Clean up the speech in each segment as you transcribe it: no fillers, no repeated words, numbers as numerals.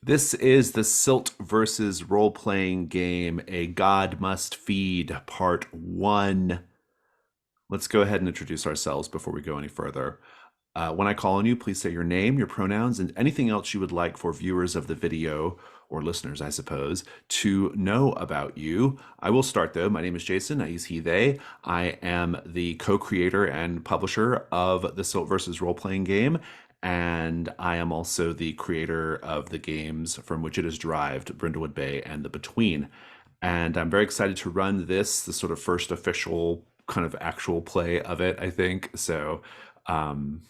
This is the Silt Verses role-playing game, A God Must Feed, Part 1. Let's go ahead and introduce ourselves before we go any further. When I call on you, please say your name, your pronouns, and anything else you would like for viewers of the video, or listeners, I suppose, to know about you. I will start though. My name is Jason. I use he, they. I am the co-creator and publisher of the Silt Versus role-playing game, and I am also the creator of the games from which it is derived, Brindlewood Bay and The Between. And I'm very excited to run the sort of first official kind of actual play of it, I think. So, um,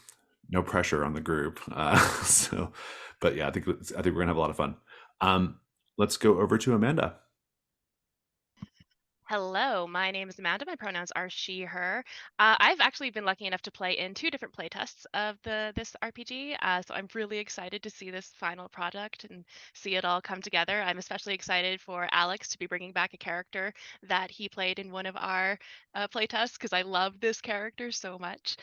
no pressure on the group. But yeah, I think we're gonna have a lot of fun. Let's go over to Amanda. Hello, my name is Amanda. My pronouns are she, her. I've actually been lucky enough to play in two different playtests of this RPG, so I'm really excited to see this final product and see it all come together. I'm especially excited for Alex to be bringing back a character that he played in one of our playtests because I love this character so much.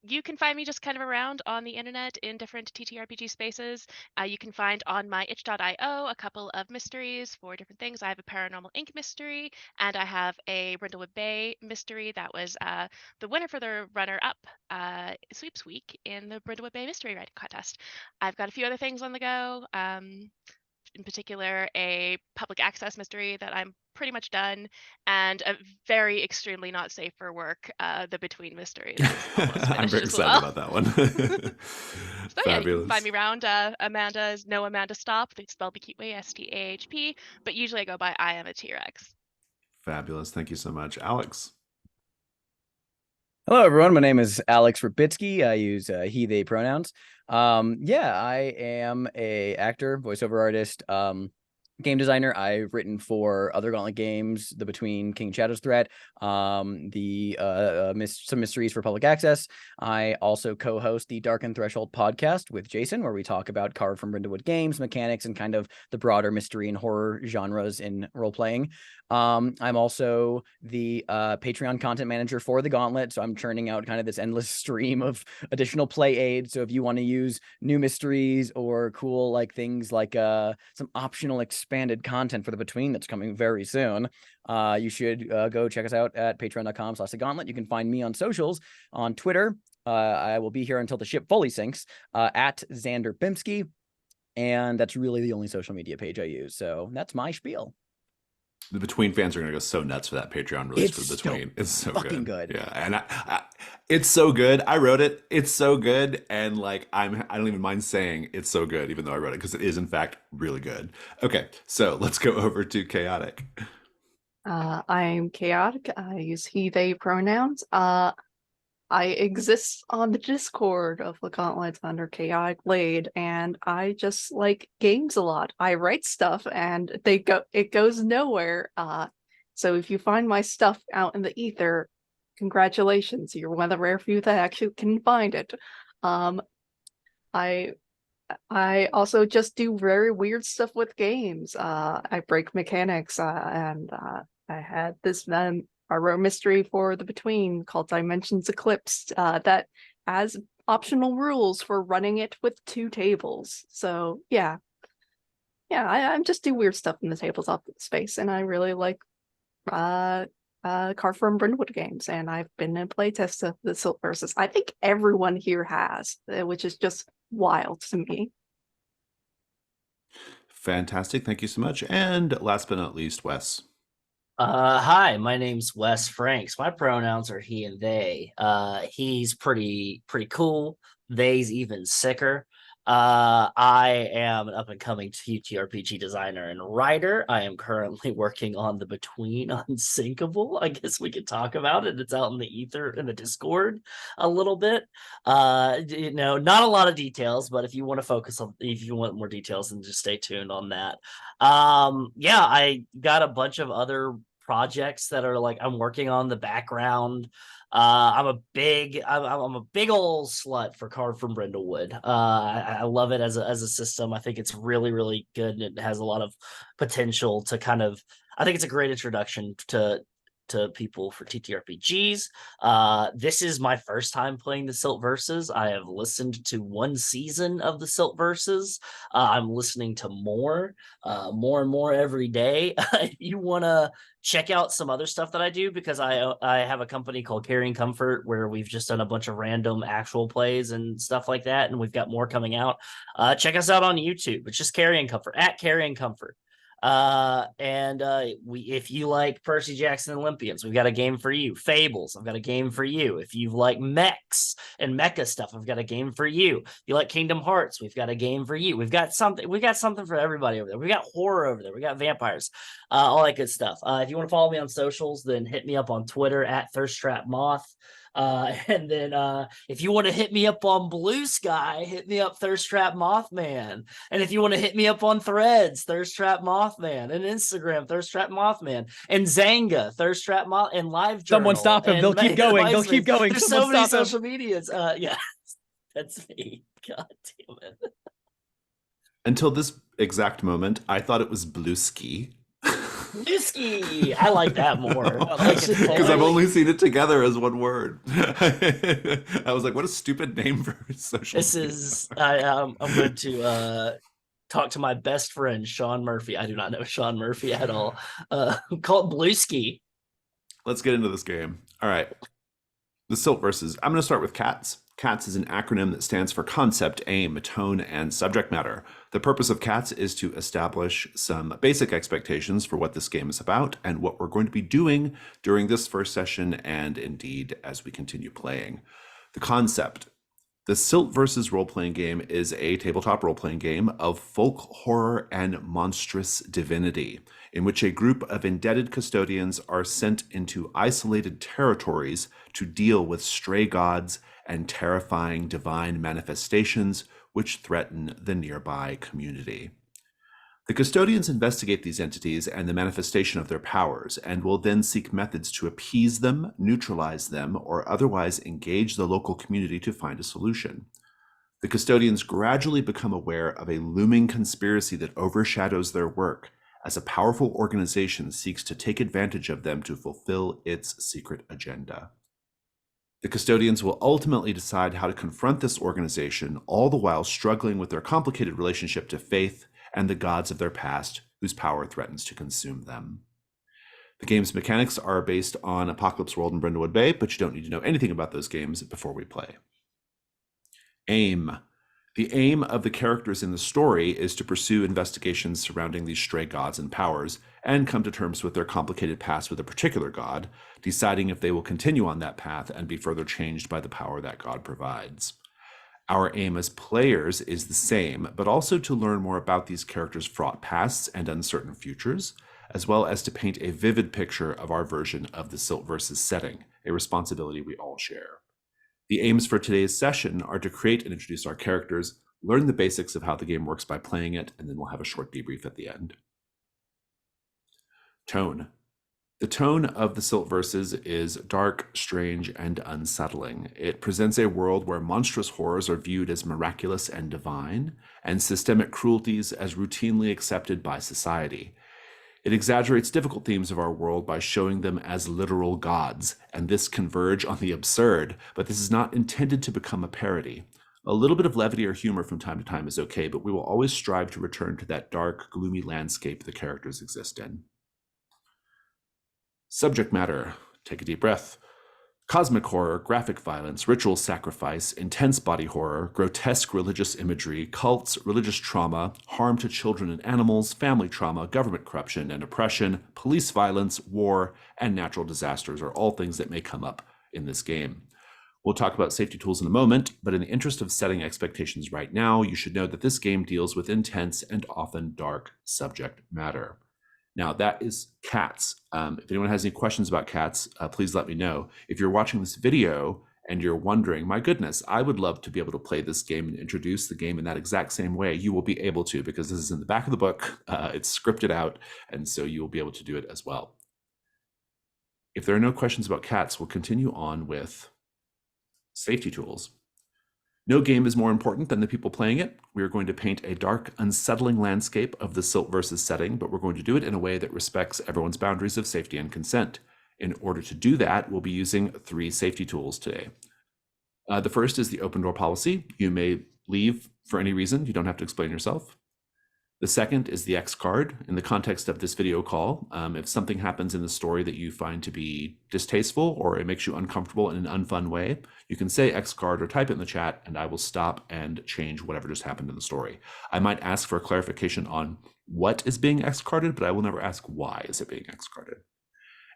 You can find me just kind of around on the internet in different TTRPG spaces. You can find on my itch.io a couple of mysteries for different things. I have a Paranormal Ink mystery and I have a Brindlewood Bay mystery that was the winner for the runner-up sweeps week in the Brindlewood Bay Mystery Writing Contest. I've got a few other things on the go. In particular, a public access mystery that I'm pretty much done, and a very extremely not safe for work, The Between mystery that is almost I'm finished very as excited well. about that one. So yeah, you can find Fabulous. me around. Amanda is no Amanda Stop. It's spelled the cute way, Stahp. But usually I go by I am a T-Rex. Fabulous. Thank you so much. Alex. Hello, everyone. My name is Alex Rubitsky. I use he, they pronouns. Yeah, I am a actor, voiceover artist, game designer. I've written for other Gauntlet games, The Between, King Shadow's Threat, some mysteries for public access. I also co-host the Dark and Threshold podcast with Jason, where we talk about Carved from Brindlewood games, mechanics, and kind of the broader mystery and horror genres in role playing. I'm also the Patreon content manager for the Gauntlet, so I'm churning out kind of this endless stream of additional play aids. So if you want to use new mysteries or cool like things like some optional expanded content for the Between that's coming very soon, you should go check us out at patreon.com/the Gauntlet. You can find me on socials on Twitter. I will be here until the ship fully sinks at Xander Bimsky, and that's really the only social media page I use. So that's my spiel. The Between fans are going to go so nuts for that Patreon release for The It's so Between. It's so fucking good. good. Yeah, and it's so good. I wrote it. It's so good, and like I don't even mind saying it's so good, even though I wrote it because it is in fact really good. Okay, so let's go over to Chaotic. I'm chaotic. I use he, they pronouns. I exist on the Discord of the Gauntlet under Chaotic Blade, and I just like games a lot. I write stuff and it goes nowhere. So if you find my stuff out in the ether, congratulations, you're one of the rare few that actually can find it. Um, I I also just do very weird stuff with games. I break mechanics, and I had this horror mystery for the Between called Dimensions Eclipsed that has optional rules for running it with two tables. So yeah, I just do weird stuff in the tabletop space, and I really like uh Car from Brynwood games, and I've been in playtest of the Silt Verses. I think everyone here has, which is just wild to me. Fantastic. Thank you so much. And last but not least, Wes. Hi, my name's Wes Franks. My pronouns are he and they. He's pretty cool. They's even sicker. I am an up and coming TTRPG designer and writer. I am currently working on The Between Unsinkable. I guess we could talk about it. It's out in the ether in the Discord a little bit. Not a lot of details, but if you want more details, then just stay tuned on that. Yeah, I got a bunch of other projects that are like I'm working on the background. I'm a big old slut for Card from Brindlewood. I love it as a system. I think it's really good, and it has a lot of potential to kind of. I think it's a great introduction to to people for TTRPGs. This is my first time playing the Silt Verses. I have listened to one season of the Silt Verses. I'm listening to more and more every day. If you want to check out some other stuff that I do, because I have a company called Carrying Comfort where we've just done a bunch of random actual plays and stuff like that, and we've got more coming out. Check us out on YouTube. It's just Carrying Comfort, at Carrying Comfort. If you like Percy Jackson Olympians, we've got a game for you. Fables, I've got a game for you. If you like mechs and mecha stuff, I've got a game for you. If you like Kingdom Hearts, we've got a game for you. We've got something for everybody over there. We got horror over there. We got vampires, all that good stuff. If you want to follow me on socials, then hit me up on Twitter at ThirstTrapMoth. And then if you want to hit me up on Blue Sky, hit me up Thirst Trap Mothman. And if you want to hit me up on Threads, Thirst Trap Mothman, and Instagram, Thirst Trap Mothman, and Zanga, Thirst Trap Moth, and Live Journal. Someone stop him. They'll keep going. They'll keep going. There's Someone so many stop him. social medias. Yeah, that's me. God damn it. Until this exact moment, I thought it was Blueski. Blueski. I like that more. Because I've only seen it together as one word. I was like, what a stupid name for social media. I'm going to talk to my best friend, Sean Murphy. I do not know Sean Murphy at all. Call it Blueski. Let's get into this game. All right. The Silt Verses. I'm going to start with CATS. CATS is an acronym that stands for concept, aim, tone, and subject matter. The purpose of CATS is to establish some basic expectations for what this game is about and what we're going to be doing during this first session and indeed as we continue playing. The concept. The Silt Verses role-playing game is a tabletop role-playing game of folk horror and monstrous divinity, in which a group of indebted custodians are sent into isolated territories to deal with stray gods and terrifying divine manifestations which threaten the nearby community. The custodians investigate these entities and the manifestation of their powers, and will then seek methods to appease them, neutralize them, or otherwise engage the local community to find a solution. The custodians gradually become aware of a looming conspiracy that overshadows their work, as a powerful organization seeks to take advantage of them to fulfill its secret agenda. The custodians will ultimately decide how to confront this organization, all the while struggling with their complicated relationship to faith and the gods of their past, whose power threatens to consume them. The game's mechanics are based on Apocalypse World and Brindlewood Bay, but you don't need to know anything about those games before we play. Aim. The aim of the characters in the story is to pursue investigations surrounding these stray gods and powers, and come to terms with their complicated past with a particular god, deciding if they will continue on that path and be further changed by the power that god provides. Our aim as players is the same, but also to learn more about these characters' fraught pasts and uncertain futures, as well as to paint a vivid picture of our version of the Silt Verses setting, a responsibility we all share. The aims for today's session are to create and introduce our characters, learn the basics of how the game works by playing it, and then we'll have a short debrief at the end. Tone. The tone of the Silt Verses is dark, strange, and unsettling. It presents a world where monstrous horrors are viewed as miraculous and divine, and systemic cruelties as routinely accepted by society. It exaggerates difficult themes of our world by showing them as literal gods, and this converge on the absurd, but this is not intended to become a parody. A little bit of levity or humor from time to time is okay, but we will always strive to return to that dark, gloomy landscape the characters exist in. Subject matter. Take a deep breath. Cosmic horror, graphic violence, ritual sacrifice, intense body horror, grotesque religious imagery, cults, religious trauma, harm to children and animals, family trauma, government corruption and oppression, police violence, war, and natural disasters are all things that may come up in this game. We'll talk about safety tools in a moment, but in the interest of setting expectations right now, you should know that this game deals with intense and often dark subject matter. Now, that is CATS. If anyone has any questions about CATS, please let me know. If you're watching this video and you're wondering, my goodness, I would love to be able to play this game and introduce the game in that exact same way, you will be able to, because this is in the back of the book. It's scripted out, and so you will be able to do it as well. If there are no questions about CATS, we'll continue on with safety tools. No game is more important than the people playing it. We are going to paint a dark, unsettling landscape of the Silt Verses setting, but we're going to do it in a way that respects everyone's boundaries of safety and consent. In order to do that, we'll be using 3 safety tools today. The first is the open door policy. You may leave for any reason. You don't have to explain yourself. The second is the X card. In the context of this video call, if something happens in the story that you find to be distasteful or it makes you uncomfortable in an unfun way, you can say X card or type it in the chat, and I will stop and change whatever just happened in the story. I might ask for a clarification on what is being X carded, but I will never ask why is it being X carded.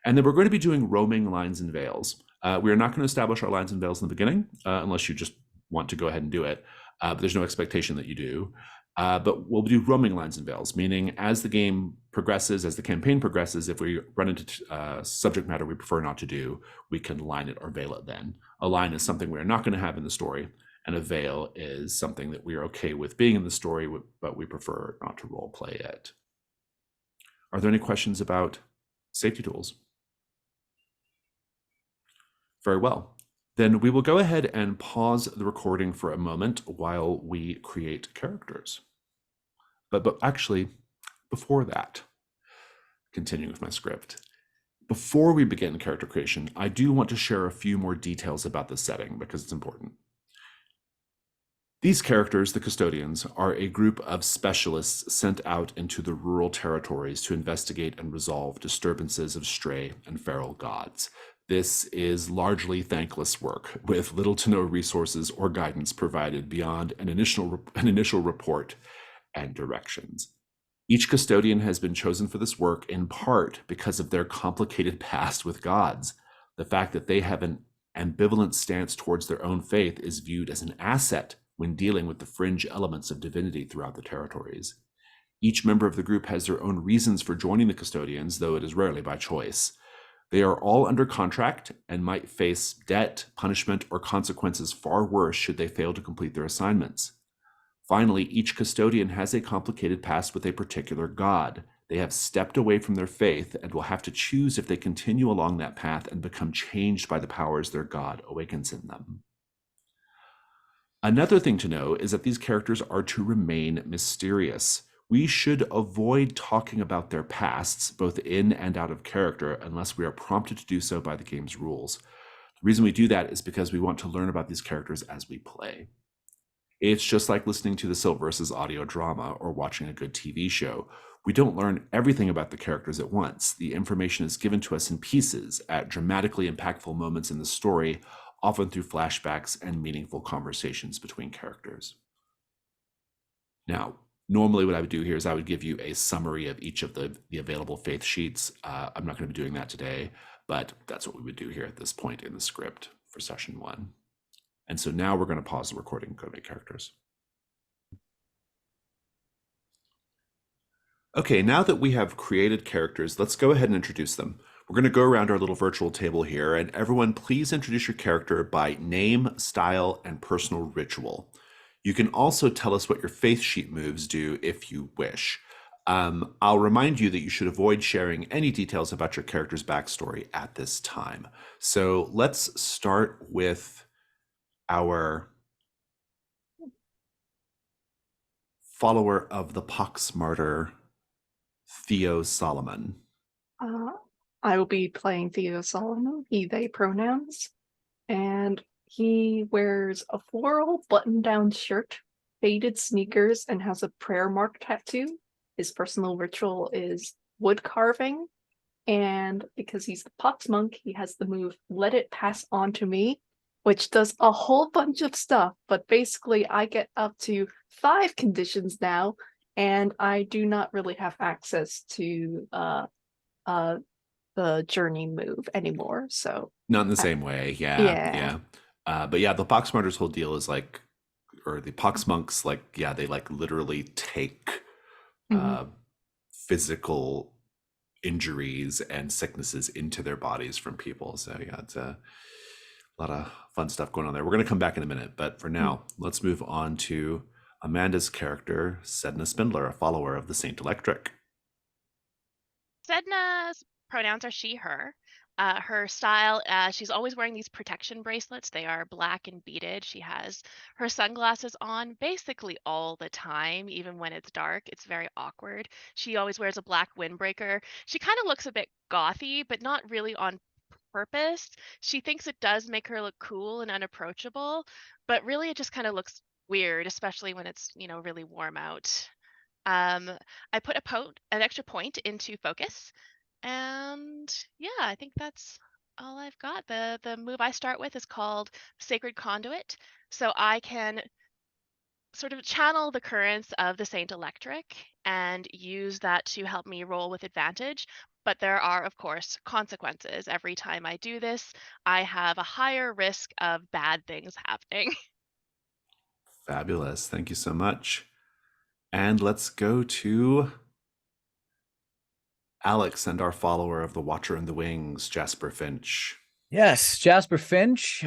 And then we're going to be doing roaming lines and veils. We are not going to establish our lines and veils in the beginning, unless you just want to go ahead and do it. But there's no expectation that you do. But we'll do roaming lines and veils, meaning as the game progresses, as the campaign progresses, if we run into subject matter we prefer not to do, we can line it or veil it then. A line is something we're not going to have in the story, and a veil is something that we are okay with being in the story, but we prefer not to role play it. Are there any questions about safety tools? Very well. Then we will go ahead and pause the recording for a moment while we create characters. But actually, before that, continuing with my script, before we begin character creation, I do want to share a few more details about the setting because it's important. These characters, the custodians, are a group of specialists sent out into the rural territories to investigate and resolve disturbances of stray and feral gods. This is largely thankless work, with little to no resources or guidance provided beyond an initial report and directions. Each custodian has been chosen for this work in part because of their complicated past with gods. The fact that they have an ambivalent stance towards their own faith is viewed as an asset when dealing with the fringe elements of divinity throughout the territories. Each member of the group has their own reasons for joining the custodians, though it is rarely by choice. They are all under contract and might face debt, punishment, or consequences far worse should they fail to complete their assignments. Finally, each custodian has a complicated past with a particular god. They have stepped away from their faith and will have to choose if they continue along that path and become changed by the powers their god awakens in them. Another thing to know is that these characters are to remain mysterious. We should avoid talking about their pasts, both in and out of character, unless we are prompted to do so by the game's rules. The reason we do that is because we want to learn about these characters as we play. It's just like listening to the Silt Verses audio drama or watching a good TV show. We don't learn everything about the characters at once. The information is given to us in pieces at dramatically impactful moments in the story, often through flashbacks and meaningful conversations between characters. Now, normally what I would do here is I would give you a summary of each of the available faith sheets. I'm not going to be doing that today, but that's what we would do here at this point in the script for session 1. And so now we're going to pause the recording and go make characters. Okay, now that we have created characters, let's go ahead and introduce them. We're going to go around our little virtual table here, and everyone please introduce your character by name, style, and personal ritual. You can also tell us what your faith sheet moves do if you wish. I'll remind you that you should avoid sharing any details about your character's backstory at this time. So let's start with our follower of the Poxmartyr, Theo Solomon. I will be playing Theo Solomon, he, they pronouns, and he wears a floral button-down shirt, faded sneakers, and has a prayer mark tattoo. His personal ritual is wood carving, and because he's the Pox monk, he has the move Let It Pass On to Me, which does a whole bunch of stuff, but basically I get up to 5 conditions now, and I do not really have access to the journey move anymore. So not in the same way, yeah. But yeah, the Poxmartyr's whole deal is like, or the Pox monks, like, yeah, they like literally take physical injuries and sicknesses into their bodies from people. So yeah, it's a lot of fun stuff going on there. We're going to come back in a minute, but for now, let's move on to Amanda's character, Sedna Spindler, a follower of the Saint Electric. Sedna's pronouns are she, her. Her style, she's always wearing these protection bracelets. They are black and beaded. She has her sunglasses on basically all the time, even when it's dark. It's very awkward. She always wears a black windbreaker. She kind of looks a bit gothy, but not really on purpose. She thinks it does make her look cool and unapproachable, but really it just kind of looks weird, especially when it's, really warm out. Um, I put an extra point into focus, and yeah, I think that's all I've got. The move I start with is called Sacred Conduit, so I can sort of channel the currents of the Saint Electric and use that to help me roll with advantage. But there are, of course, consequences. Every time I do this, I have a higher risk of bad things happening. Fabulous. Thank you so much. And let's go to Alex and our follower of the Watcher in the Wings, Jasper Finch. Yes, Jasper Finch.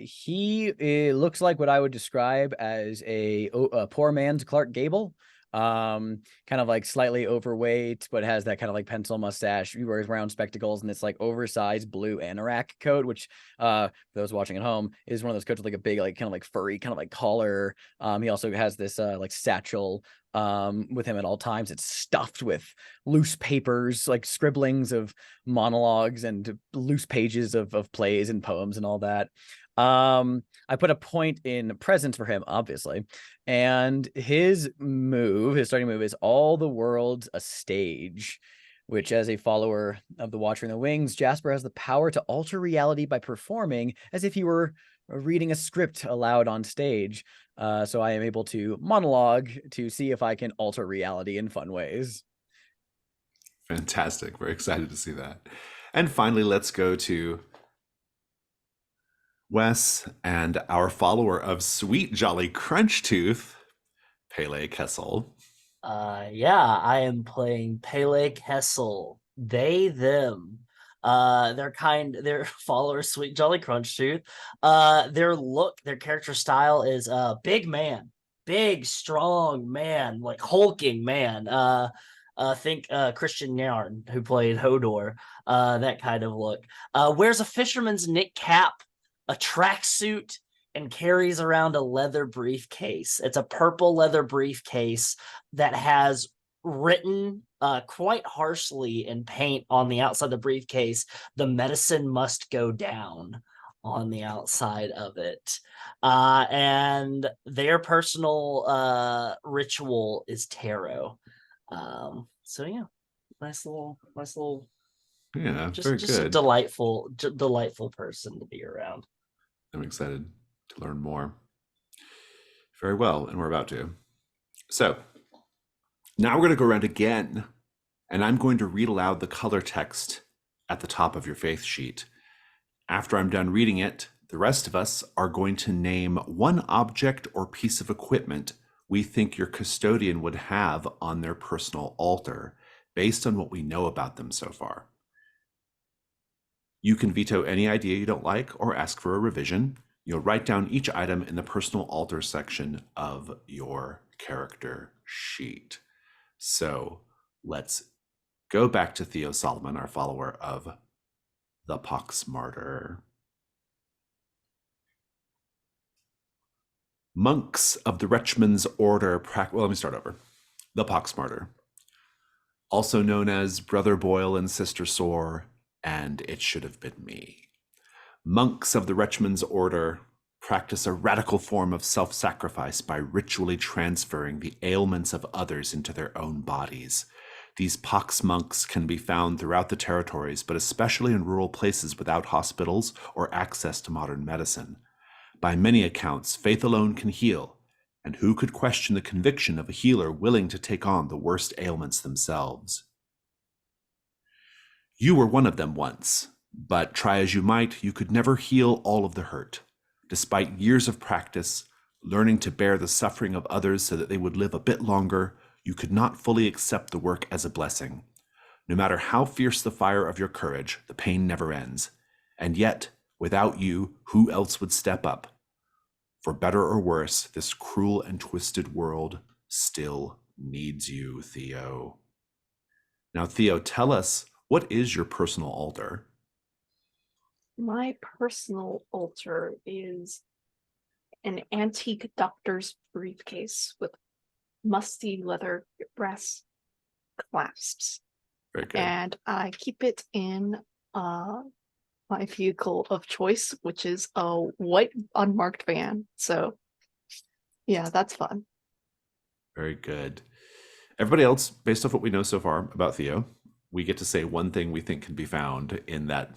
He looks like what I would describe as a poor man's Clark Gable. Kind of like slightly overweight, but has that kind of like pencil mustache. He wears round spectacles and this like oversized blue anorak coat, which for those watching at home is one of those coats with like a big like kind of like furry kind of like collar. He also has this like satchel with him at all times. It's stuffed with loose papers, like scribblings of monologues and loose pages of plays and poems and all that. I put a point in presence for him, obviously, and his starting move is all the world's a stage, which, as a follower of the Watcher in the Wings, Jasper has the power to alter reality by performing as if he were reading a script aloud on stage. So I am able to monologue to see if I can alter reality in fun ways. Fantastic. We're excited to see that. And finally, let's go to Wes and our follower of Sweet Jolly Crunch Tooth, Pele Kessel. Yeah, I am playing Pele Kessel. They, them. They're followers, Sweet Jolly Crunch Tooth. Their character style is big man, big, strong man, like hulking man. Think Christian Yarn, who played Hodor, that kind of look. Wears a fisherman's knit cap, a tracksuit, and carries around a leather briefcase. It's a purple leather briefcase that has written quite harshly in paint on the outside of the briefcase, "The medicine must go down," on the outside of it. And their personal ritual is tarot. So yeah, nice little Yeah, very just a good. delightful person to be around. I'm excited to learn more. Very well, and we're about to. So now we're going to go around again, and I'm going to read aloud the color text at the top of your faith sheet. After I'm done reading it, the rest of us are going to name one object or piece of equipment we think your custodian would have on their personal altar, based on what we know about them so far. You can veto any idea you don't like or ask for a revision. You'll write down each item in the personal altar section of your character sheet. So let's go back to Theo Solomon, our follower of the Pox Martyr. Monks of the Retchman's Order let me start over. The Pox Martyr, also known as Brother Boyle and Sister Sore, and It Should Have Been Me. Monks of the Retchman's Order practice a radical form of self-sacrifice by ritually transferring the ailments of others into their own bodies. These pox monks can be found throughout the territories, but especially in rural places without hospitals or access to modern medicine. By many accounts, faith alone can heal, and who could question the conviction of a healer willing to take on the worst ailments themselves? You were one of them once, but try as you might, you could never heal all of the hurt. Despite years of practice, learning to bear the suffering of others so that they would live a bit longer, you could not fully accept the work as a blessing. No matter how fierce the fire of your courage, the pain never ends. And yet, without you, who else would step up? For better or worse, this cruel and twisted world still needs you, Theo. Now, Theo, tell us, what is your personal altar? My personal altar is an antique doctor's briefcase with musty leather brass clasps. Very good. And I keep it in my vehicle of choice, which is a white unmarked van. So yeah, that's fun. Very good. Everybody else, based off what we know so far about Theo, we get to say one thing we think can be found in that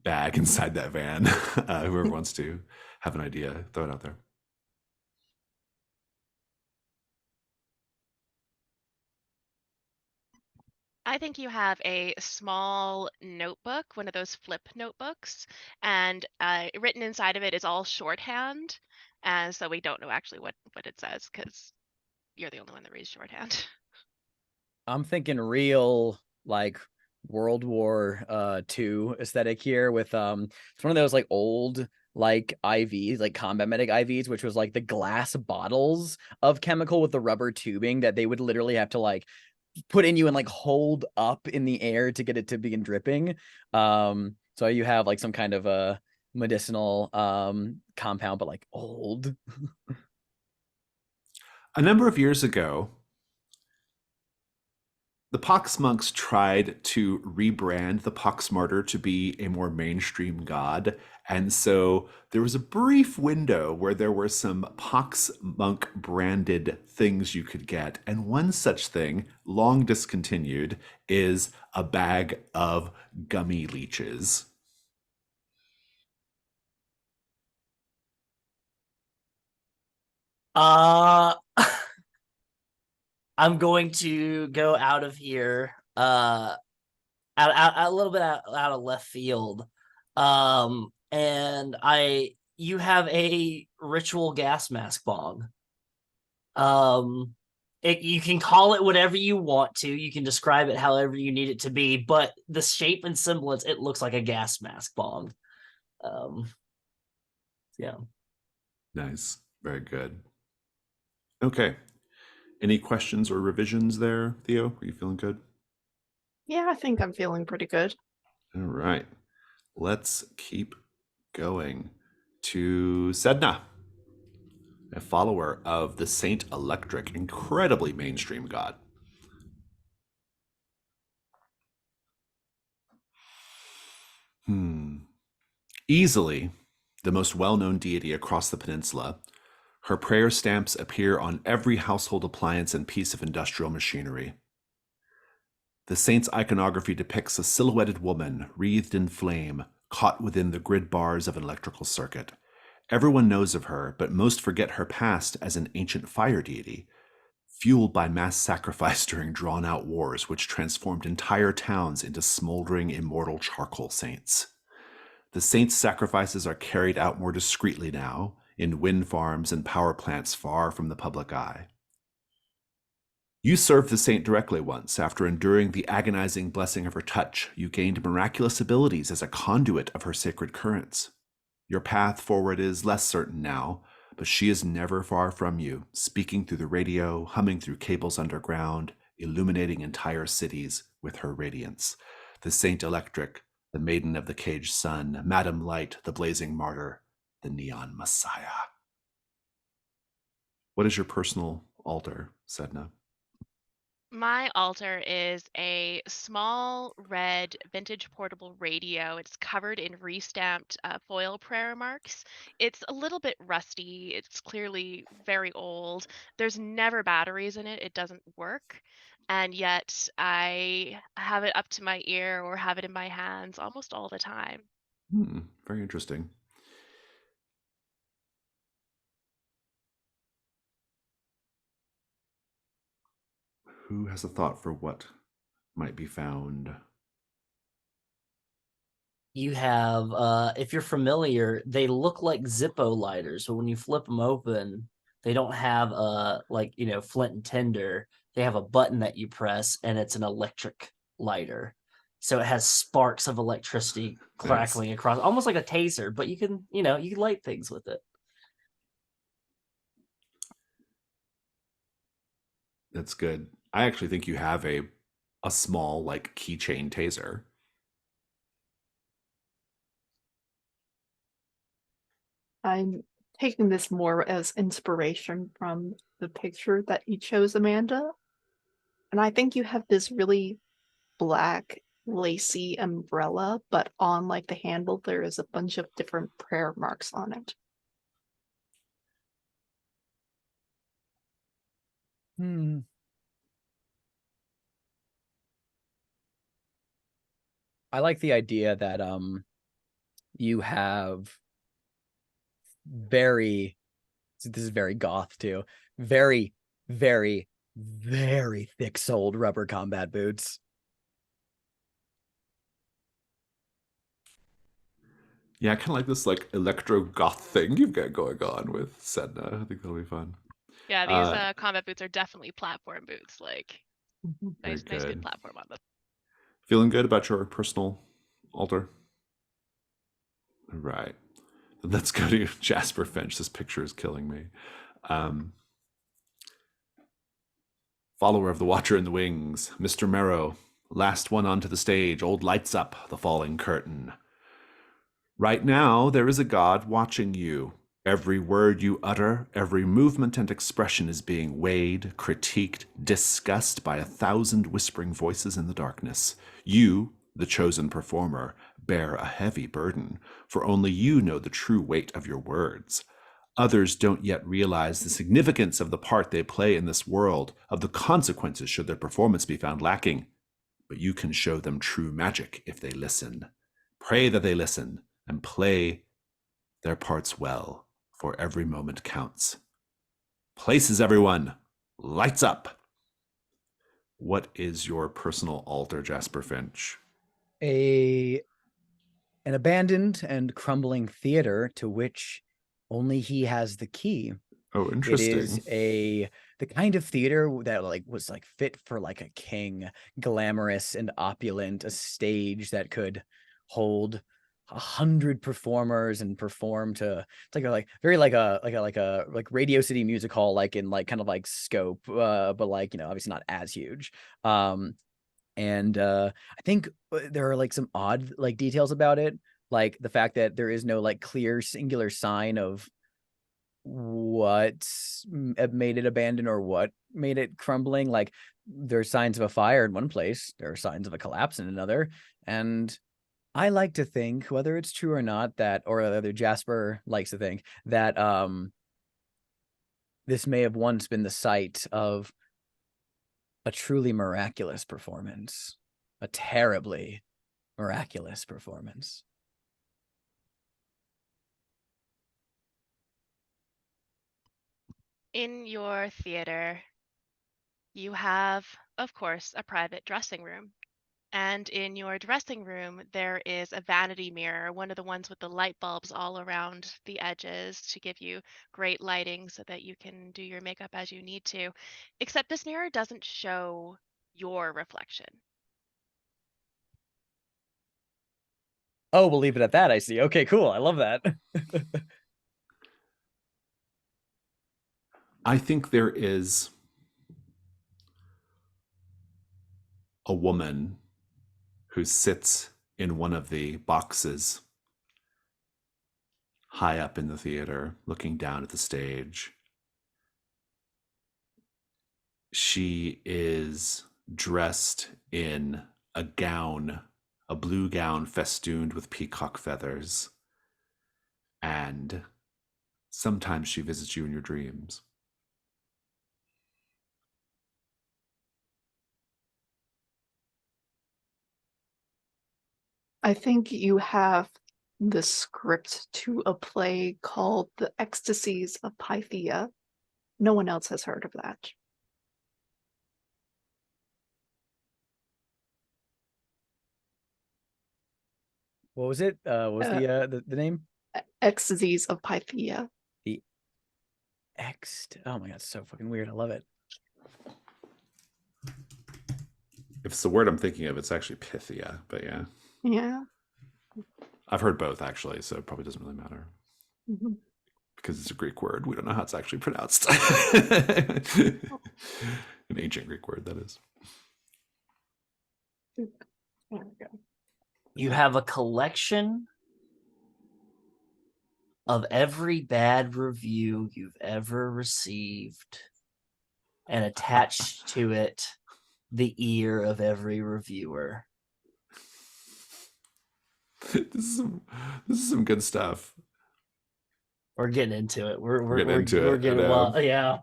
bag inside that van. Whoever wants to have an idea, throw it out there. I think you have a small notebook, one of those flip notebooks, and written inside of it is all shorthand, and so we don't know actually what it says because you're the only one that reads shorthand. I'm thinking real like World War II aesthetic here with it's one of those like old like IVs, like combat medic IVs, which was like the glass bottles of chemical with the rubber tubing that they would literally have to like put in you and like hold up in the air to get it to begin dripping. So you have like some kind of a medicinal compound, but like old. A number of years ago, the Pox monks tried to rebrand the Pox martyr to be a more mainstream god. And so there was a brief window where there were some Pox monk branded things you could get. And one such thing, long discontinued, is a bag of gummy leeches. Uh, I'm going to go out of here. Out a little bit out of left field. And you have a ritual gas mask bong. You can call it whatever you want to. You can describe it however you need it to be, but the shape and semblance, it looks like a gas mask bong. Yeah. Nice. Very good. Okay. Any questions or revisions there, Theo? Are you feeling good? Yeah, I think I'm feeling pretty good. All right. Let's keep going to Sedna, a follower of the Saint Electric, incredibly mainstream god. Easily the most well-known deity across the peninsula, her prayer stamps appear on every household appliance and piece of industrial machinery. The saint's iconography depicts a silhouetted woman wreathed in flame, caught within the grid bars of an electrical circuit. Everyone knows of her, but most forget her past as an ancient fire deity, fueled by mass sacrifice during drawn-out wars which transformed entire towns into smoldering immortal charcoal saints. The saint's sacrifices are carried out more discreetly now, in wind farms and power plants far from the public eye. You served the saint directly once. After enduring the agonizing blessing of her touch, you gained miraculous abilities as a conduit of her sacred currents. Your path forward is less certain now, but she is never far from you, speaking through the radio, humming through cables underground, illuminating entire cities with her radiance. The Saint Electric, the Maiden of the Caged Sun, Madam Light, the Blazing Martyr, the Neon Messiah. What is your personal altar, Sedna? My altar is a small red vintage portable radio. It's covered in restamped foil prayer marks. It's a little bit rusty. It's clearly very old. There's never batteries in it. It doesn't work. And yet I have it up to my ear or have it in my hands almost all the time. Very interesting. Who has a thought for what might be found? You have, if you're familiar, they look like Zippo lighters, but when you flip them open, they don't have like, flint and tinder. They have a button that you press and it's an electric lighter. So it has sparks of electricity crackling across, almost like a taser, but you can light things with it. That's good. I actually think you have a small like keychain taser. I'm taking this more as inspiration from the picture that you chose, Amanda. And I think you have this really black lacy umbrella, but on like the handle there is a bunch of different prayer marks on it. I like the idea that you have very, this is very goth too, very, very, very thick-soled rubber combat boots. Yeah, I kind of like this like electro goth thing you've got going on with Sedna. I think that'll be fun. Yeah, these combat boots are definitely platform boots. Like Very nice good good. platform on them. Feeling good about your personal altar? All right. Let's go to Jasper Finch. This picture is killing me. Follower of the Watcher in the Wings, Mr. Merrow, last one onto the stage, old lights up the falling curtain. Right now, there is a God watching you. Every word you utter, every movement and expression is being weighed, critiqued, discussed by 1,000 whispering voices in the darkness. You, the chosen performer, bear a heavy burden, for only you know the true weight of your words. Others don't yet realize the significance of the part they play in this world, of the consequences should their performance be found lacking. But you can show them true magic if they listen. Pray that they listen and play their parts well, for every moment counts. Places, everyone. Lights up. What is your personal altar, Jasper Finch? An abandoned and crumbling theater to which only he has the key. Oh, It is interesting. the kind of theater that like was like fit for like a king, glamorous and opulent, a stage that could hold 100 performers and perform to, it's like very like a Radio City Music Hall, like in like kind of like scope, but like, you know, obviously not as huge. And I think there are like some odd like details about it, like the fact that there is no like clear singular sign of what made it abandoned or what made it crumbling. Like there's signs of a fire in one place, there are signs of a collapse in another. And I like to think, whether it's true or not, that, or whether Jasper likes to think that this may have once been the site of a truly miraculous performance, a terribly miraculous performance. In your theater, you have, of course, a private dressing room. And in your dressing room, there is a vanity mirror, one of the ones with the light bulbs all around the edges to give you great lighting so that you can do your makeup as you need to. Except this mirror doesn't show your reflection. Oh, we'll leave it at that, I see. Okay, cool. I love that. I think there is a woman who sits in one of the boxes high up in the theater, looking down at the stage. She is dressed in a gown, a blue gown festooned with peacock feathers. And sometimes she visits you in your dreams. I think you have the script to a play called The Ecstasies of Pythia. No one else has heard of that. What was it? What was the name? Ecstasies of Pythia. The Ext. Oh my god, it's so fucking weird. I love it. If it's the word I'm thinking of, it's actually Pythia, but yeah. Yeah. I've heard both actually, so it probably doesn't really matter. Mm-hmm. Because it's a Greek word. We don't know how it's actually pronounced. An ancient Greek word, that is. There we go. You have a collection of every bad review you've ever received, and attached to it the ear of every reviewer. this is some good stuff. We're getting into it. We're getting into We're it. I getting know. well. Yeah.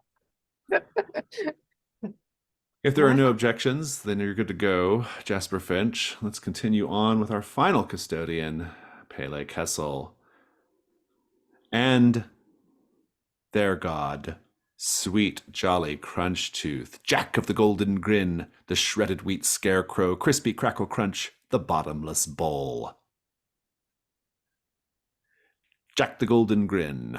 If there are no objections, then you're good to go, Jasper Finch. Let's continue on with our final custodian, Pele Kessel. And their god, sweet, jolly Crunch Tooth, Jack of the Golden Grin, the shredded wheat scarecrow, crispy crackle crunch, the bottomless bowl. Jack the Golden Grin,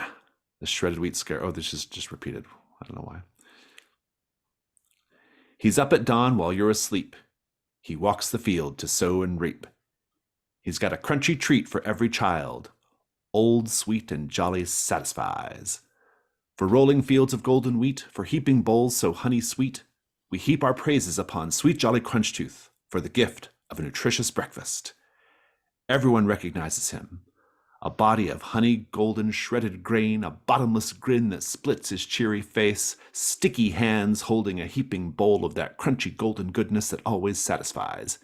the shredded wheat scarecrow. Oh, this is just repeated. I don't know why. He's up at dawn while you're asleep. He walks the field to sow and reap. He's got a crunchy treat for every child. Old, sweet, and jolly satisfies. For rolling fields of golden wheat, for heaping bowls so honey sweet, we heap our praises upon sweet jolly Crunchtooth for the gift of a nutritious breakfast. Everyone recognizes him. A body of honey golden shredded grain, a bottomless grin that splits his cheery face, sticky hands holding a heaping bowl of that crunchy golden goodness that always satisfies.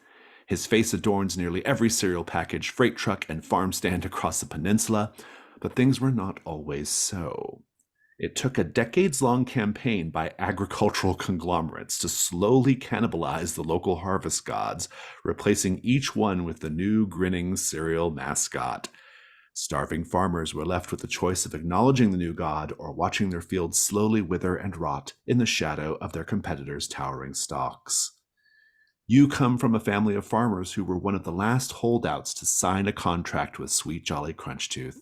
His face adorns nearly every cereal package, freight truck, and farm stand across the peninsula, but things were not always so. It took a decades-long campaign by agricultural conglomerates to slowly cannibalize the local harvest gods, replacing each one with the new grinning cereal mascot. Starving farmers were left with the choice of acknowledging the new god or watching their fields slowly wither and rot in the shadow of their competitors' towering stalks. You come from a family of farmers who were one of the last holdouts to sign a contract with Sweet Jolly Crunchtooth.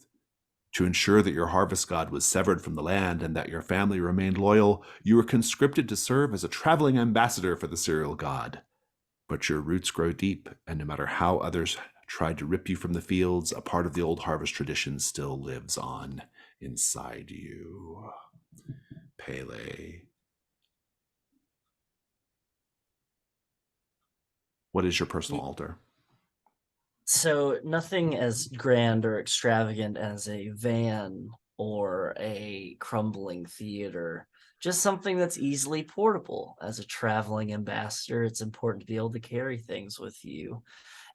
To ensure that your harvest god was severed from the land and that your family remained loyal, you were conscripted to serve as a traveling ambassador for the cereal god. But your roots grow deep, and no matter how others tried to rip you from the fields, a part of the old harvest tradition still lives on inside you. Pele. What is your personal altar? So nothing as grand or extravagant as a van or a crumbling theater. Just something that's easily portable. As a traveling ambassador, it's important to be able to carry things with you.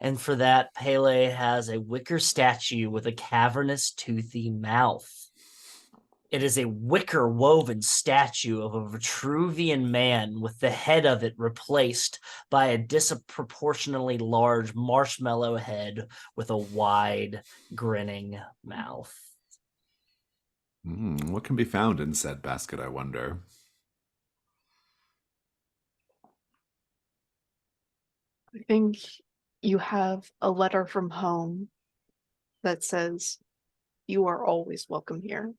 And for that, Pele has a wicker statue with a cavernous, toothy mouth. It is a wicker woven statue of a Vitruvian man with the head of it replaced by a disproportionately large marshmallow head with a wide, grinning mouth. What can be found in said basket, I wonder? I think you have a letter from home that says, "You are always welcome here."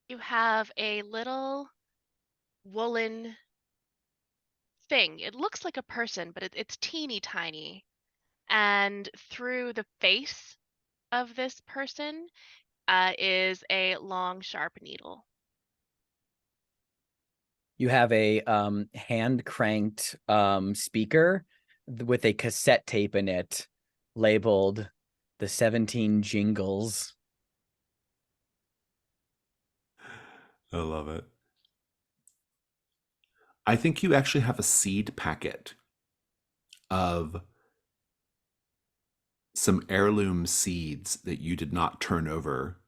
You have a little woolen thing. It looks like a person, but it's teeny tiny. And through the face of this person is a long, sharp needle. You have a hand cranked speaker with a cassette tape in it labeled the 17 Jingles. I love it. I think you actually have a seed packet of some heirloom seeds that you did not turn over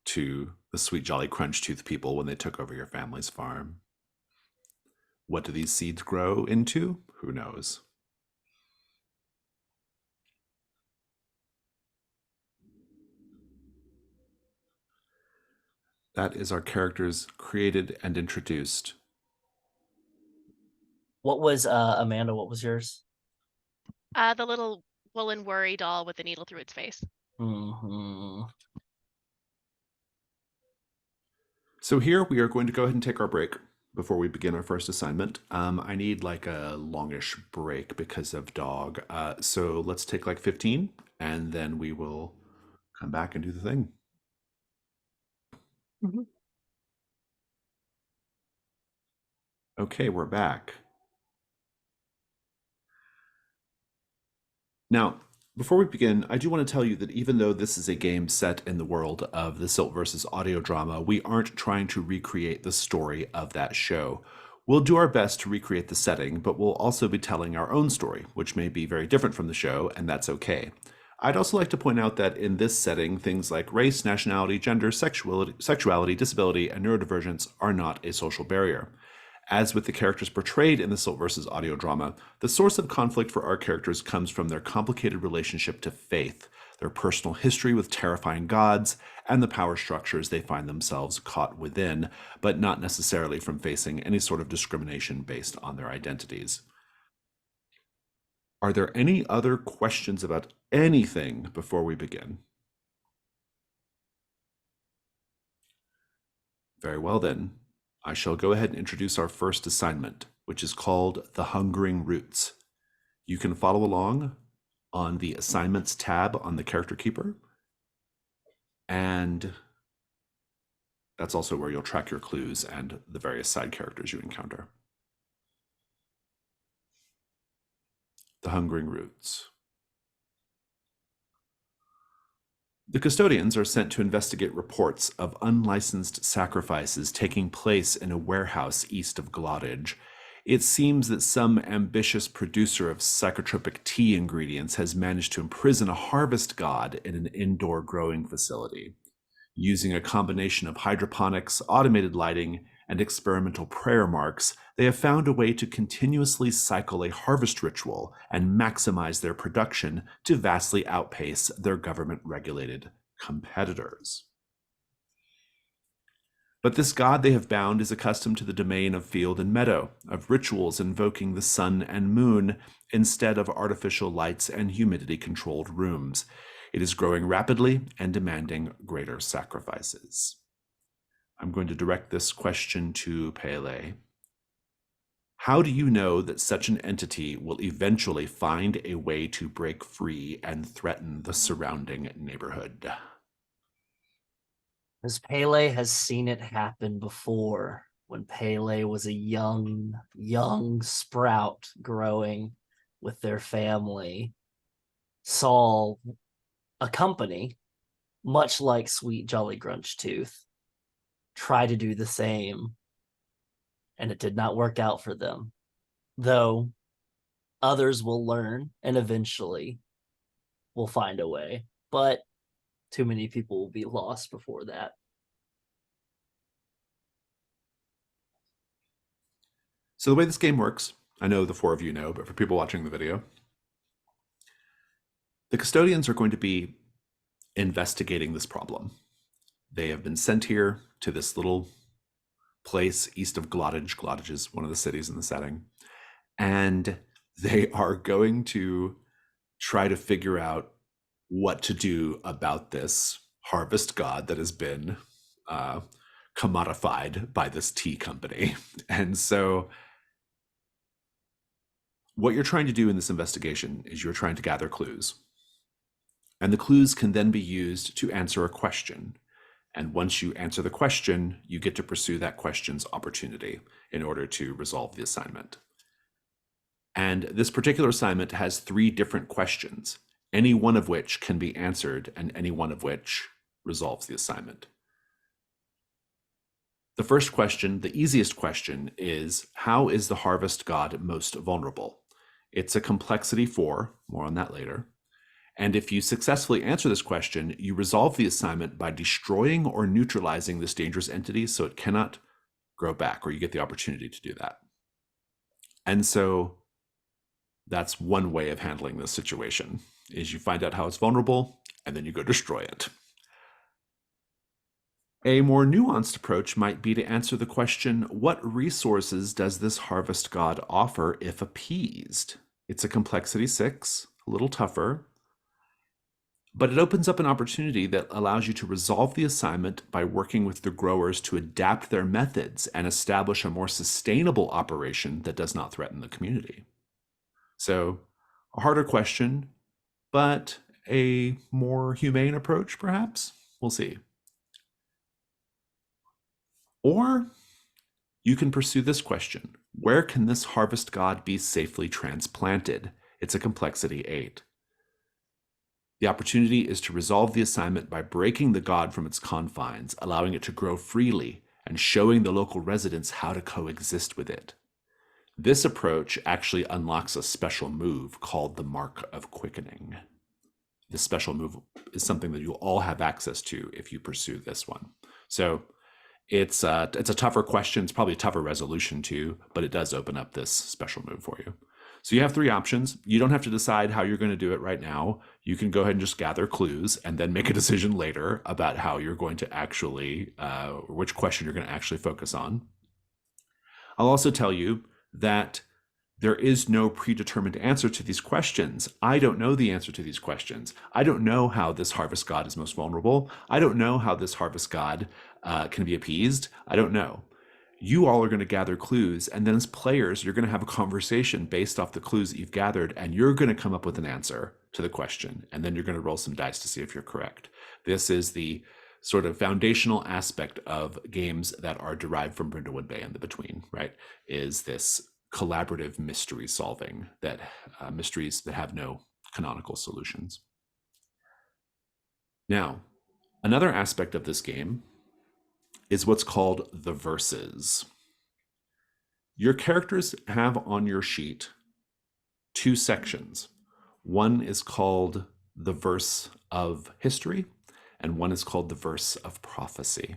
to the Sweet Jolly Crunchtooth people when they took over your family's farm. What do these seeds grow into? Who knows? That is our characters created and introduced. What was Amanda? What was yours? The little woolen worry doll with the needle through its face. Mm-hmm. So here we are going to go ahead and take our break before we begin our first assignment. I need like a longish break because of dog. So let's take like 15 and then we will come back and do the thing. Mhm. Okay, we're back. Now, Before we begin, I do want to tell you that even though this is a game set in the world of the Silt Verses audio drama, we aren't trying to recreate the story of that show. We'll do our best to recreate the setting, but we'll also be telling our own story, which may be very different from the show, and that's okay. I'd also like to point out that in this setting, things like race, nationality, gender, sexuality, disability, and neurodivergence are not a social barrier. As with the characters portrayed in the Silt Verses audio drama, the source of conflict for our characters comes from their complicated relationship to faith, their personal history with terrifying gods, and the power structures they find themselves caught within, but not necessarily from facing any sort of discrimination based on their identities. Are there any other questions about anything before we begin? Very well then. I shall go ahead and introduce our first assignment, which is called The Hungering Roots. You can follow along on the Assignments tab on the Character Keeper, and that's also where you'll track your clues and the various side characters you encounter. The Hungering Roots. The custodians are sent to investigate reports of unlicensed sacrifices taking place in a warehouse east of Glottage. It seems that some ambitious producer of psychotropic tea ingredients has managed to imprison a harvest god in an indoor growing facility. Using a combination of hydroponics, automated lighting, and experimental prayer marks, they have found a way to continuously cycle a harvest ritual and maximize their production to vastly outpace their government-regulated competitors. But this god they have bound is accustomed to the domain of field and meadow, of rituals invoking the sun and moon instead of artificial lights and humidity-controlled rooms. It is growing rapidly and demanding greater sacrifices. I'm going to direct this question to Pele. How do you know that such an entity will eventually find a way to break free and threaten the surrounding neighborhood? As Pele has seen it happen before, when Pele was a young sprout growing with their family, saw a company, much like Sweet Jolly Grunch Tooth, try to do the same, and it did not work out for them. Though others will learn and eventually will find a way, but too many people will be lost before that. So the way this game works, I know the four of you know, but for people watching the video, the custodians are going to be investigating this problem. They have been sent here to this little place east of Glottage. Glottage is one of the cities in the setting. And they are going to try to figure out what to do about this harvest god that has been commodified by this tea company. And so what you're trying to do in this investigation is you're trying to gather clues. And the clues can then be used to answer a question. And once you answer the question, you get to pursue that question's opportunity in order to resolve the assignment. And this particular assignment has 3 different questions, any one of which can be answered and any one of which resolves the assignment. The first question, the easiest question, is how is the harvest god most vulnerable? It's a complexity 4, more on that later. And if you successfully answer this question, you resolve the assignment by destroying or neutralizing this dangerous entity so it cannot grow back, or you get the opportunity to do that. And so that's one way of handling this situation, is you find out how it's vulnerable, and then you go destroy it. A more nuanced approach might be to answer the question, what resources does this harvest god offer if appeased? It's a complexity 6, a little tougher, but it opens up an opportunity that allows you to resolve the assignment by working with the growers to adapt their methods and establish a more sustainable operation that does not threaten the community. So, a harder question, but a more humane approach, perhaps? We'll see. Or you can pursue this question. Where can this harvest god be safely transplanted? It's a complexity 8. The opportunity is to resolve the assignment by breaking the god from its confines, allowing it to grow freely, and showing the local residents how to coexist with it. This approach actually unlocks a special move called the Mark of Quickening. This special move is something that you'll all have access to if you pursue this one. So it's a tougher question. It's probably a tougher resolution too, but it does open up this special move for you. So you have 3 options. You don't have to decide how you're going to do it right now. You can go ahead and just gather clues and then make a decision later about how you're going to actually, which question you're going to actually focus on. I'll also tell you that there is no predetermined answer to these questions. I don't know the answer to these questions. I don't know how this harvest god is most vulnerable. I don't know how this harvest god can be appeased. I don't know. You all are going to gather clues, and then as players, you're going to have a conversation based off the clues that you've gathered, and you're going to come up with an answer to the question, and then you're going to roll some dice to see if you're correct. This is the sort of foundational aspect of games that are derived from Brindlewood Bay and the Between, right? Is this collaborative mystery solving, that mysteries that have no canonical solutions. Now, another aspect of this game is what's called the verses. Your characters have on your sheet 2 sections. One is called the verse of history, and one is called the verse of prophecy.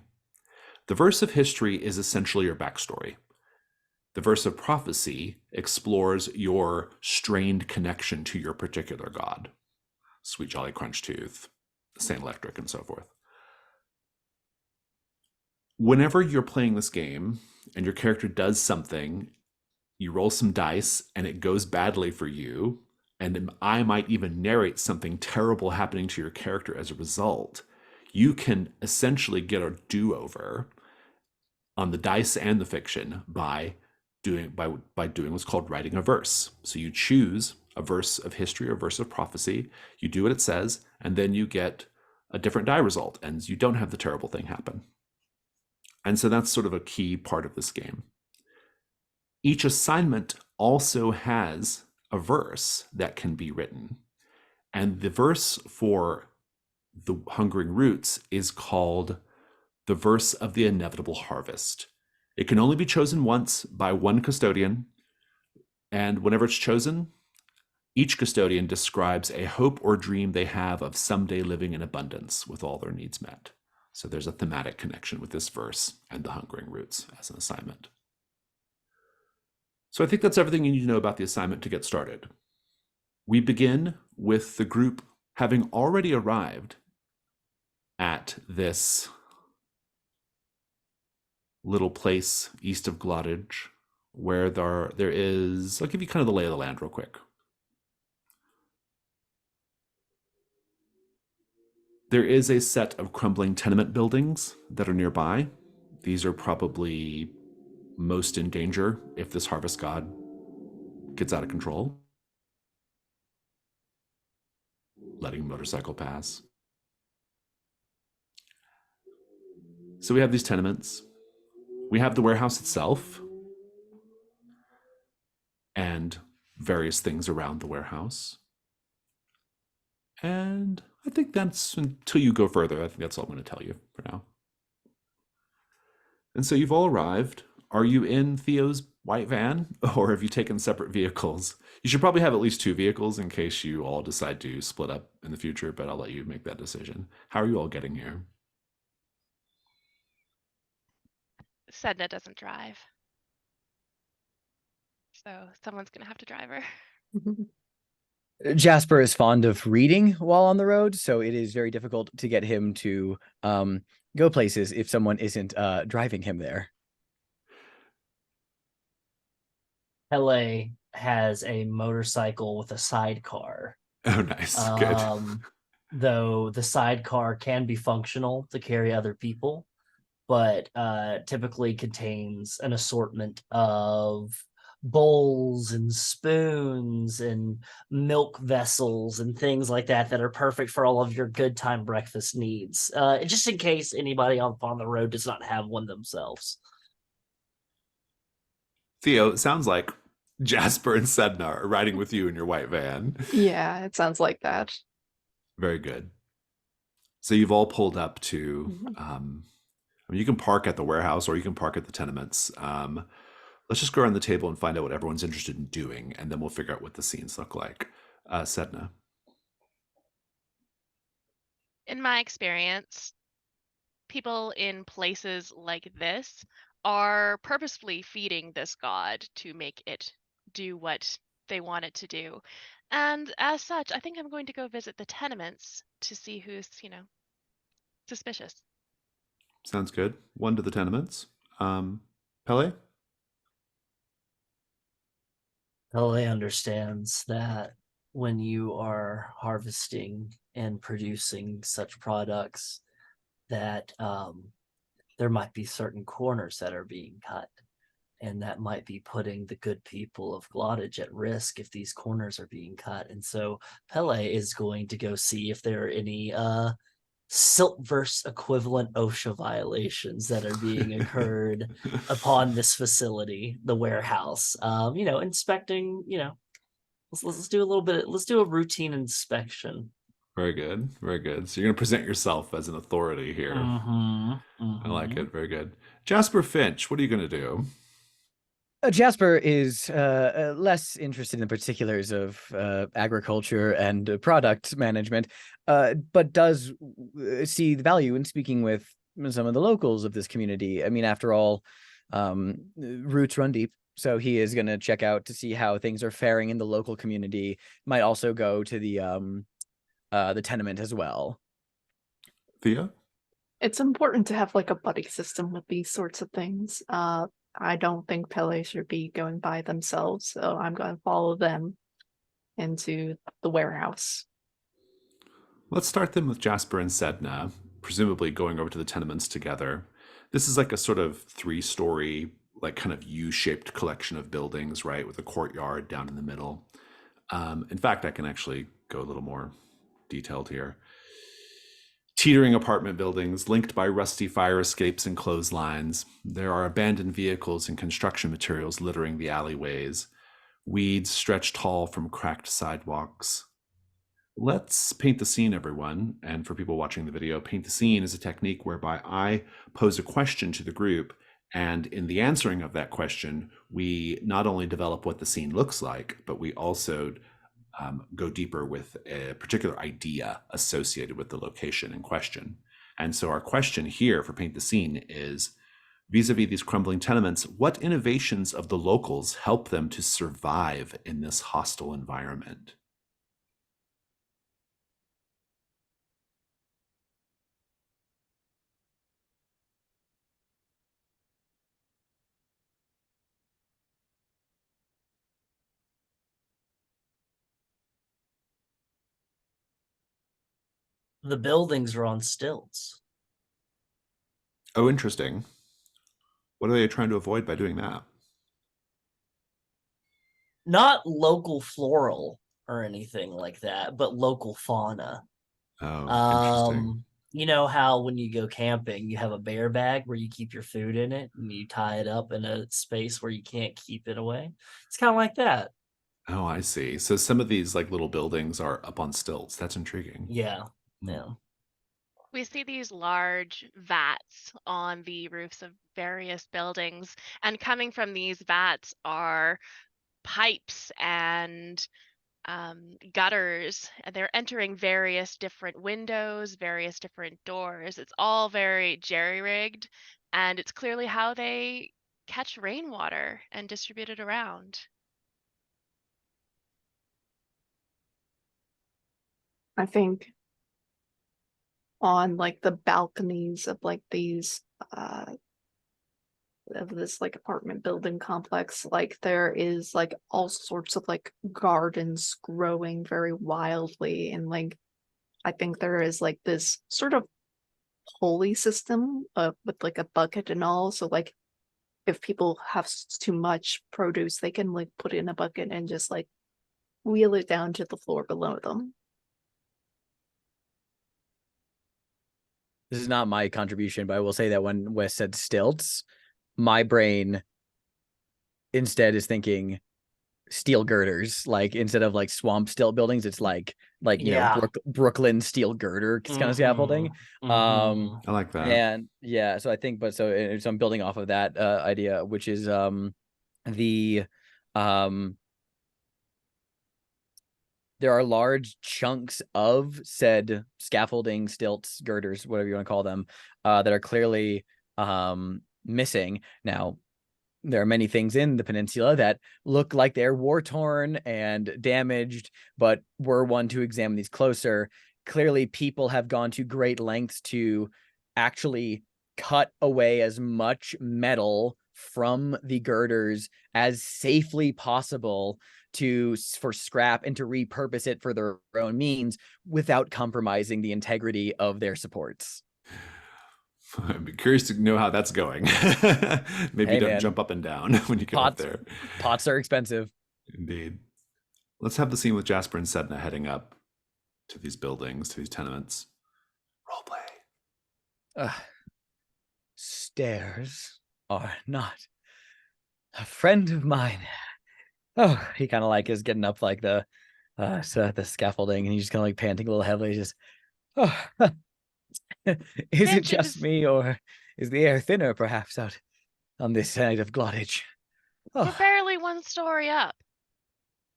The verse of history is essentially your backstory. The verse of prophecy explores your strained connection to your particular god, Sweet Jolly Crunch Tooth, Saint Electric, and so forth. Whenever you're playing this game and your character does something, you roll some dice and it goes badly for you, and I might even narrate something terrible happening to your character as a result, you can essentially get a do-over on the dice and the fiction by doing what's called writing a verse. So you choose a verse of history or a verse of prophecy, you do what it says, and then you get a different die result, and you don't have the terrible thing happen. And so that's sort of a key part of this game. Each assignment also has a verse that can be written. And the verse for the Hungering Roots is called the verse of the inevitable harvest. It can only be chosen once by one custodian. And whenever it's chosen, each custodian describes a hope or dream they have of someday living in abundance with all their needs met. So there's a thematic connection with this verse and the Hungering Roots as an assignment. So I think that's everything you need to know about the assignment to get started. We begin with the group having already arrived at this little place east of Glottage where there is, I'll give you kind of the lay of the land real quick. There is a set of crumbling tenement buildings that are nearby. These are probably most in danger if this harvest god gets out of control. Letting a motorcycle pass. So we have these tenements. We have the warehouse itself and various things around the warehouse. And I think that's, until you go further, I think that's all I'm going to tell you for now. And so you've all arrived. Are you in Theo's white van, or have you taken separate vehicles? You should probably have at least 2 vehicles in case you all decide to split up in the future, but I'll let you make that decision. How are you all getting here? Sedna doesn't drive. So someone's going to have to drive her. Jasper is fond of reading while on the road, so it is very difficult to get him to go places if someone isn't driving him there. LA has a motorcycle with a sidecar. Oh, nice. Good. Though the sidecar can be functional to carry other people, but typically contains an assortment of bowls and spoons and milk vessels and things like that that are perfect for all of your good time breakfast needs, just in case anybody on the road does not have one themselves. Theo, it sounds like Jasper and Sedna are riding with you in your white van. Yeah, it sounds like that. Very good. So you've all pulled up to, I mean, you can park at the warehouse or you can park at the tenements. Let's just go around the table and find out what everyone's interested in doing, and then we'll figure out what the scenes look like. Sedna. In my experience, people in places like this are purposefully feeding this god to make it do what they want it to do. And as such, I think I'm going to go visit the tenements to see who's, suspicious. Sounds good. One to the tenements. Pele? Pele understands that when you are harvesting and producing such products, that there might be certain corners that are being cut, and that might be putting the good people of Glottage at risk if these corners are being cut. And so Pele is going to go see if there are any Silt Verse equivalent OSHA violations that are being occurred upon this facility, the warehouse. Inspecting, let's do a little bit, let's do a routine inspection. Very good. Very good. So you're going to present yourself as an authority here. I like it. Very good. Jasper Finch, what are you going to do? Jasper is less interested in the particulars of agriculture and product management, but does see the value in speaking with some of the locals of this community. I mean, after all, roots run deep. So he is going to check out to see how things are faring in the local community. Might also go to the tenement as well. Thea? It's important to have like a buddy system with these sorts of things. I don't think Pele should be going by themselves, so I'm going to follow them into the warehouse. Let's start them with Jasper and Sedna, presumably going over to the tenements together. This is like a sort of 3-story, like kind of U-shaped collection of buildings, right, with a courtyard down in the middle. In fact, I can actually go a little more detailed here. Teetering apartment buildings linked by rusty fire escapes and clotheslines. There are abandoned vehicles and construction materials littering the alleyways. Weeds stretch tall from cracked sidewalks. Let's paint the scene, everyone. And for people watching the video, paint the scene is a technique whereby I pose a question to the group, and in the answering of that question, we not only develop what the scene looks like, but we also go deeper with a particular idea associated with the location in question. And so our question here for Paint the Scene is, vis-a-vis these crumbling tenements, what innovations of the locals help them to survive in this hostile environment? The buildings are on stilts. Oh, interesting. What are they trying to avoid by doing that? Not local floral or anything like that, but local fauna. Oh, interesting. You know how when you go camping, you have a bear bag where you keep your food in it and you tie it up in a space where you can't keep it away? It's kind of like that. Oh, I see. So some of these like little buildings are up on stilts. That's intriguing. Yeah. Yeah. We see these large vats on the roofs of various buildings, and coming from these vats are pipes and gutters, and they're entering various different windows, various different doors. It's all very jerry-rigged, and it's clearly how they catch rainwater and distribute it around. I think on like the balconies of like these of this like apartment building complex, like there is like all sorts of like gardens growing very wildly, and like I think there is like this sort of pulley system with like a bucket and all, so like if people have too much produce, they can like put it in a bucket and just like wheel it down to the floor below them. This is not my contribution, but I will say that when Wes said stilts, my brain instead is thinking steel girders. Like instead of like swamp stilt buildings, it's like like Yeah. Brooklyn steel girder kind of scaffolding. Mhm. I like that. And yeah, so I think, so I'm building off of that idea, which is the there are large chunks of said scaffolding, stilts, girders, whatever you want to call them, that are clearly missing. Now, there are many things in the peninsula that look like they're war-torn and damaged, but were one to examine these closer, clearly people have gone to great lengths to actually cut away as much metal from the girders as safely possible for scrap and to repurpose it for their own means without compromising the integrity of their supports. I'm curious to know how that's going. Maybe Hey, don't man. jump up and down when you get up there. Pots are expensive. Indeed. Let's have the scene with Jasper and Sedna heading up to these buildings, to these tenements. Roleplay. Stairs are not a friend of mine. Oh, he kind of like is getting up like the scaffolding, and he's just kind of like panting a little heavily. Just, oh, is it Tension just is me, or is the air thinner perhaps out on this side of Glottage? we're Oh, barely one story up.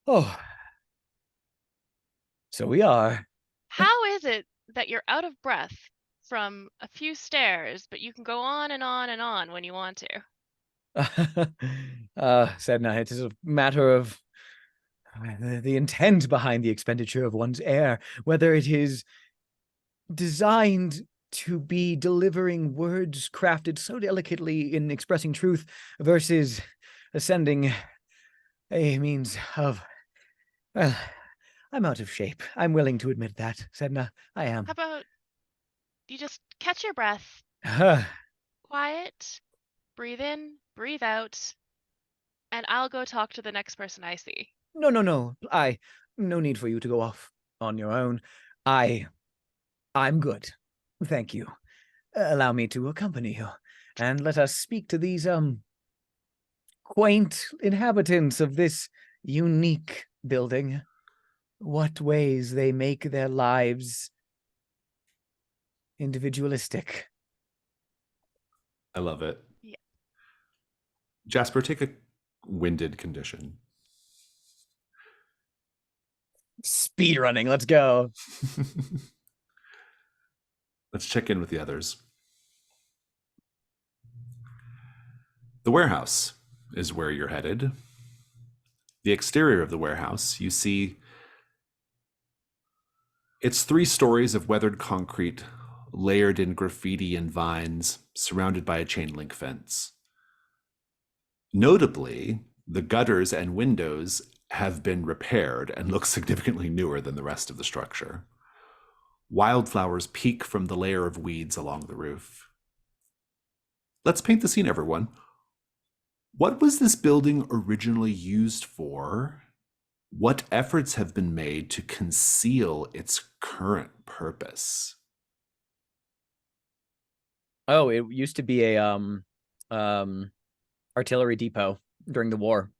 oh, so we are. How is it that you're out of breath from a few stairs, but you can go on and on and on when you want to? Sedna, it is a matter of the intent behind the expenditure of one's air, whether it is designed to be delivering words crafted so delicately in expressing truth versus ascending a means of, well, I'm out of shape. I'm willing to admit that, Sedna. I am. How about you just catch your breath, quiet, breathe in, breathe out, and I'll go talk to the next person I see. No. No need for you to go off on your own. I'm good. Thank you. Allow me to accompany you, and let us speak to these quaint inhabitants of this unique building. What ways they make their lives individualistic. I love it. Yeah. Jasper, take a winded condition. Speed running, let's go. Let's check in with the others. The warehouse is where you're headed. The exterior of the warehouse, you see it's 3 stories of weathered concrete, layered in graffiti and vines, surrounded by a chain link fence. Notably, the gutters and windows have been repaired and look significantly newer than the rest of the structure. Wildflowers peek from the layer of weeds along the roof. Let's paint the scene, everyone. What was this building originally used for? What efforts have been made to conceal its current purpose? Oh, it used to be a artillery depot during the war.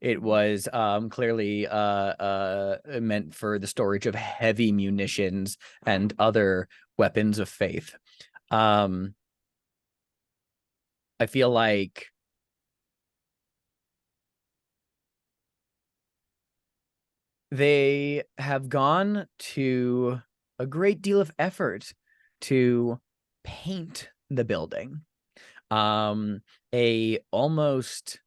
It was clearly meant for the storage of heavy munitions and other weapons of faith. I feel like they have gone to a great deal of effort to paint the building a almost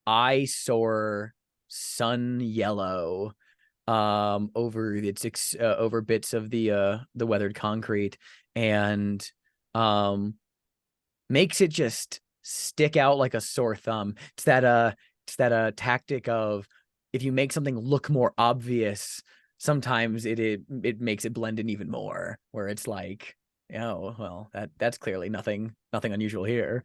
eyesore sun yellow over over bits of the weathered concrete, and makes it just stick out like a sore thumb. It's that tactic of, if you make something look more obvious, sometimes it makes it blend in even more, where it's like, oh, well, that's clearly nothing unusual here.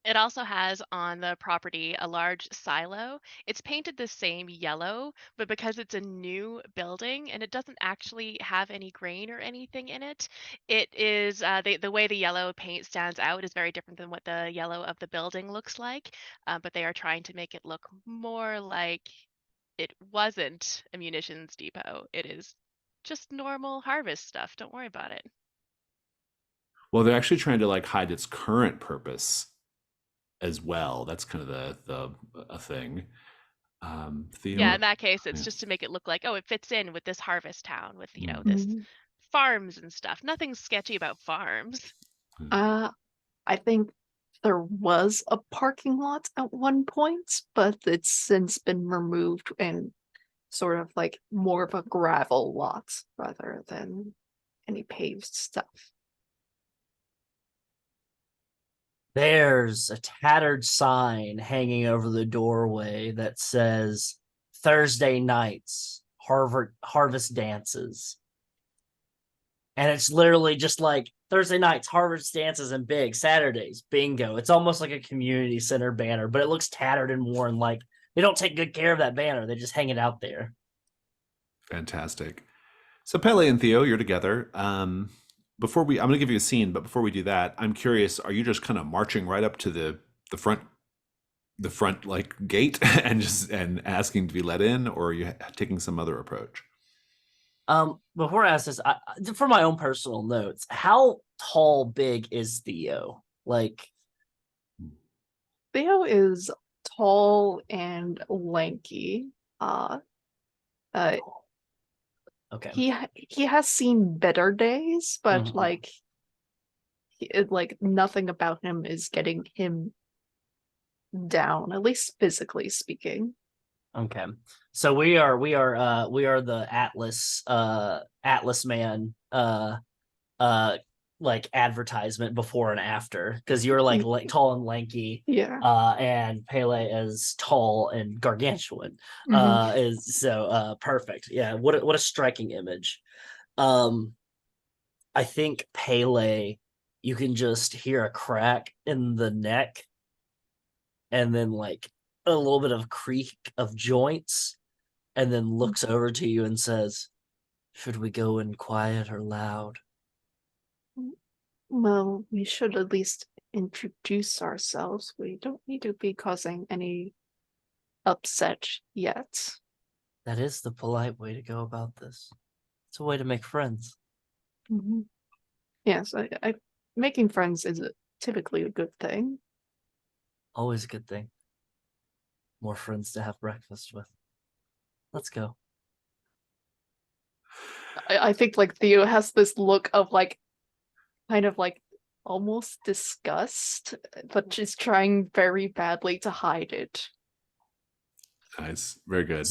It also has on the property a large silo. It's painted the same yellow, but because it's a new building and it doesn't actually have any grain or anything in it, it is the way the yellow paint stands out is very different than what the yellow of the building looks like. But they are trying to make it look more like it wasn't a munitions depot. It is just normal harvest stuff. Don't worry about it. Well, they're actually trying to like hide its current purpose as well. That's kind of the a thing. Yeah, Theo, in that case, it's yeah. just to make it look like, oh, it fits in with this harvest town with, Mm. this Mhm. farms and stuff. Nothing sketchy about farms. I think there was a parking lot at one point, but it's since been removed and sort of like more of a gravel lot rather than any paved stuff. There's a tattered sign hanging over the doorway that says Thursday nights, harvest dances. And it's literally just like Thursday nights, harvest dances, and big Saturdays, bingo. It's almost like a community center banner, but it looks tattered and worn. Like they don't take good care of that banner. They just hang it out there. Fantastic. So Pele and Theo, you're together. I'm going to give you a scene, but before we do that, I'm curious: are you just kind of marching right up to the front, like gate, and asking to be let in, or are you taking some other approach? Before I ask this, for my own personal notes, how tall, big is Theo? Like, Theo is tall and lanky. Uh, uh okay, he has seen better days, but Mhm. like like nothing about him is getting him down, at least physically speaking. Okay. So we are the Atlas man like advertisement before and after, because you're like tall and lanky, Yeah. and Pele is tall and gargantuan. Mhm. Is so perfect. Yeah, what a striking image. Um I think Pele, you can just hear a crack in the neck and then like a little bit of creak of joints, and then looks over to you and says, "Should we go in quiet or loud?" Well, we should at least introduce ourselves. We don't need to be causing any upset yet. That is the polite way to go about this. It's a way to make friends. Mhm. Yes, making friends is typically a good thing. Always a good thing. More friends to have breakfast with. Let's go. I think like Theo has this look of like kind of like almost disgust, but she's trying very badly to hide it. Nice, very good.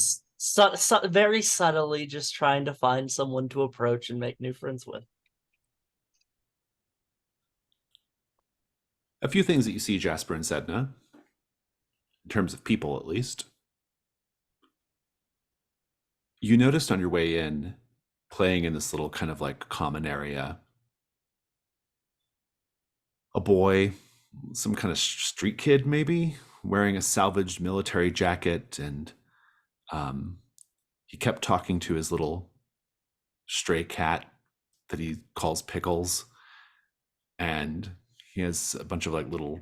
Very subtly, just trying to find someone to approach and make new friends with. A few things that you see, Jasper and Sedna, in terms of people at least. You noticed on your way in, playing in this little kind of like common area, a boy, some kind of street kid maybe, wearing a salvaged military jacket, and he kept talking to his little stray cat that he calls Pickles, and he has a bunch of like little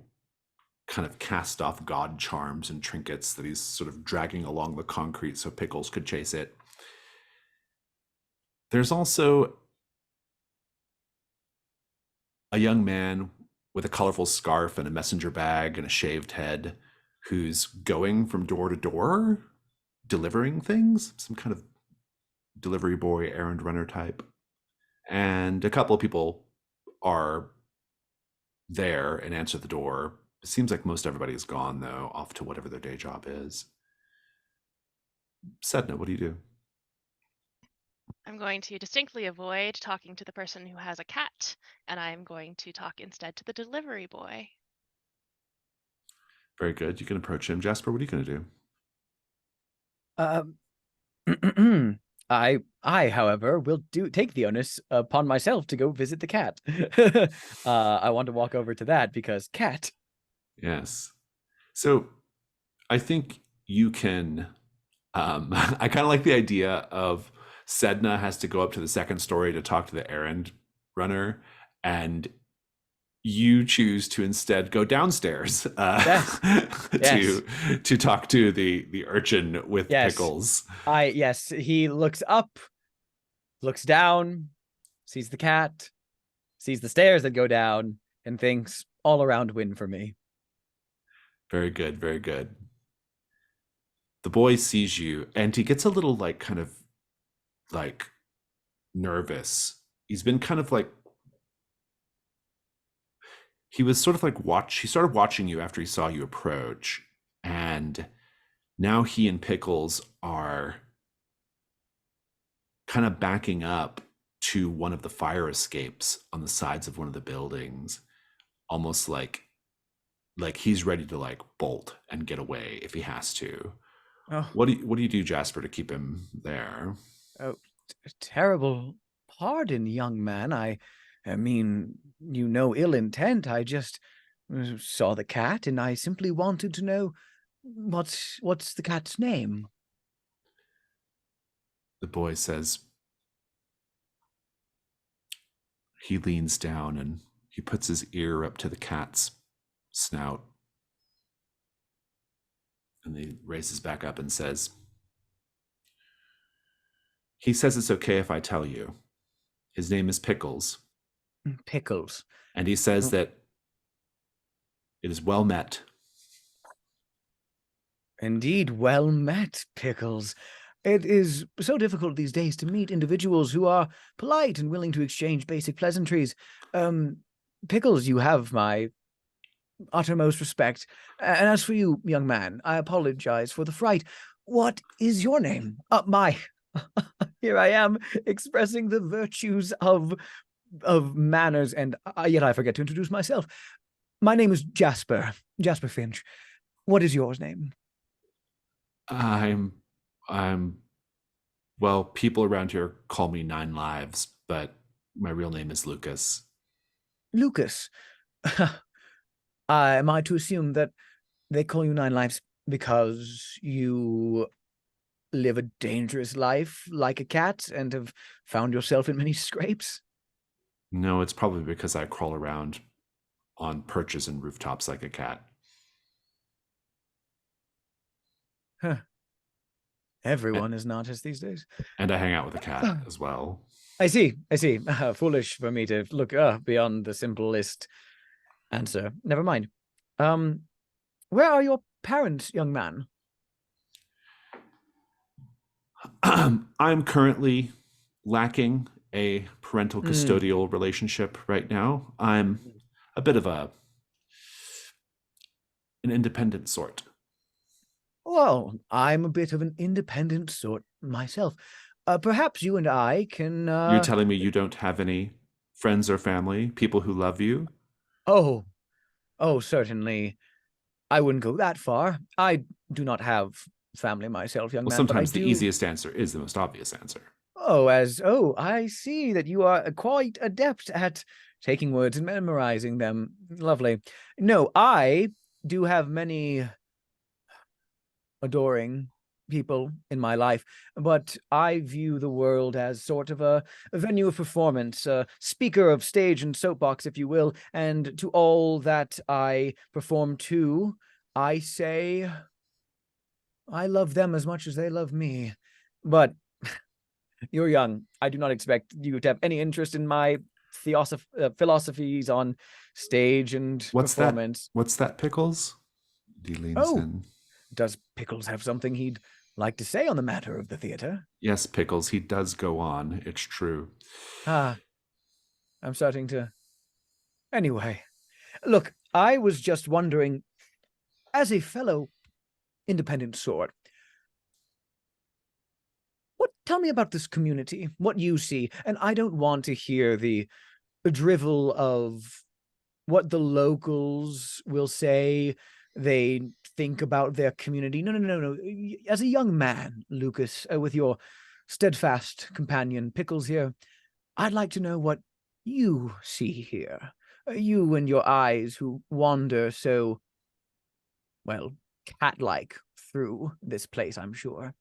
kind of cast off god charms and trinkets that he's sort of dragging along the concrete so Pickles could chase it. There's also a young man with a colorful scarf and a messenger bag and a shaved head who's going from door to door delivering things, some kind of delivery boy, errand runner type. And a couple of people are there and answer the door. It seems like most everybody is gone, though, off to whatever their day job is. Sedna, what do you do? I'm going to distinctly avoid talking to the person who has a cat, and I'm going to talk instead to the delivery boy. Very good. You can approach him. Jasper, what are you going to do? I, however, will take the onus upon myself to go visit the cat. I want to walk over to that because cat. Yes. So I think you can. I kind of like the idea of Sedna has to go up to the second story to talk to the errand runner, and you choose to instead go downstairs Yes. Yes. to talk to the urchin with Yes. Pickles. Yes, he looks up, looks down, sees the cat, sees the stairs that go down, and thinks, all around win for me. Very good, very good. The boy sees you and he gets a little like kind of like nervous. He's been kind of like he was sort of like he started watching you after he saw you approach, and now he and Pickles are kind of backing up to one of the fire escapes on the sides of one of the buildings, almost like he's ready to like bolt and get away if he has to. Oh, What do you do, Jasper, to keep him there? oh, terrible pardon, young man. I mean, you know ill intent. I just saw the cat, and I simply wanted to know what's the cat's name. The boy says, he leans down and he puts his ear up to the cat's snout. And he raises back up and says, he says it's okay if I tell you. His name is Pickles. Pickles. And he says that it is well met. Indeed, well met, Pickles. It is so difficult these days to meet individuals who are polite and willing to exchange basic pleasantries. Pickles, you have my uttermost respect. And as for you, young man, I apologize for the fright. What is your name? Here I am expressing the virtues of manners, and yet I forget to introduce myself. My name is Jasper Finch. What is yours name? I'm well, people around here call me Nine Lives, but my real name is Lucas. Lucas. Am I to assume that they call you Nine Lives because you live a dangerous life like a cat and have found yourself in many scrapes? No, it's probably because I crawl around on perches and rooftops like a cat. Huh. Everyone is not as these days. And I hang out with a cat as well. I see. Foolish for me to look beyond the simplest answer. Never mind. Where are your parents, young man? I'm currently lacking a parental custodial relationship right now. I'm a bit of an independent sort. Well, I'm a bit of an independent sort myself. Perhaps you and I can... You're telling me you don't have any friends or family, people who love you? Oh, certainly. I wouldn't go that far. I do not have family myself, young Well, man, but I sometimes the do... easiest answer is the most obvious answer. I see that you are quite adept at taking words and memorizing them. Lovely. No, I do have many adoring people in my life, but I view the world as sort of a venue of performance, a speaker of stage and soapbox, if you will, and to all that I perform to, I say I love them as much as they love me. But you're young. I do not expect you to have any interest in my philosophies on stage and performance. What's that, Pickles? He leans in. Does Pickles have something he'd like to say on the matter of the theater? Yes, Pickles, he does go on. It's true. I'm starting to... Anyway, look, I was just wondering, as a fellow independent sort, tell me about this community, what you see. And I don't want to hear the drivel of what the locals will say they think about their community. No. As a young man, Lucas, with your steadfast companion, Pickles here, I'd like to know what you see here. You and your eyes who wander so, well, cat-like through this place, I'm sure.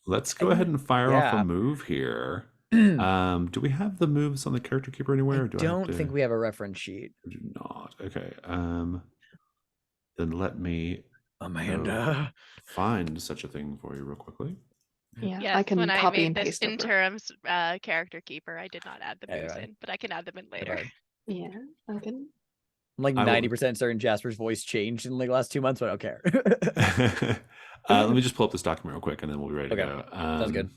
Let's go ahead and fire off a move here. Do we have the moves on the character keeper anywhere? I Or do don't have to... think we have a reference sheet. We do not. Okay. Then let me Amanda. find such a thing for you real quickly. Yeah, Yes, I can when I copy made and this paste over. interim character keeper, I did not add the moves Anyway. in, but I can add them in later. Okay. Yeah, I can. I'm like I will- 90% certain Jasper's voice changed in like the last 2 months, but I don't care. Let me just pull up this document real quick, and then we'll be ready to Okay. go. Sounds good.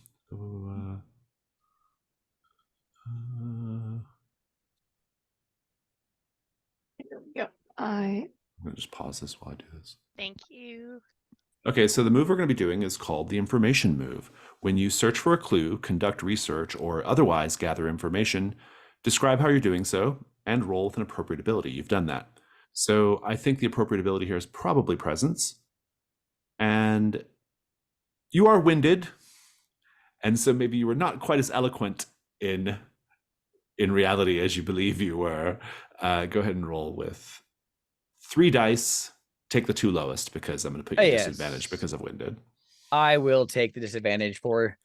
Here we go. I'm gonna just pause this while I do this. Thank you. Okay, so the move we're going to be doing is called the information move. When you search for a clue, conduct research, or otherwise gather information, describe how you're doing so, and roll with an appropriate ability. You've done that. So I think the appropriate ability here is probably presence. And you are winded, and so maybe you were not quite as eloquent in reality as you believe you were. Go ahead and roll with 3 dice. Take the 2 lowest because I'm going to put you at disadvantage because of winded. I will take the disadvantage for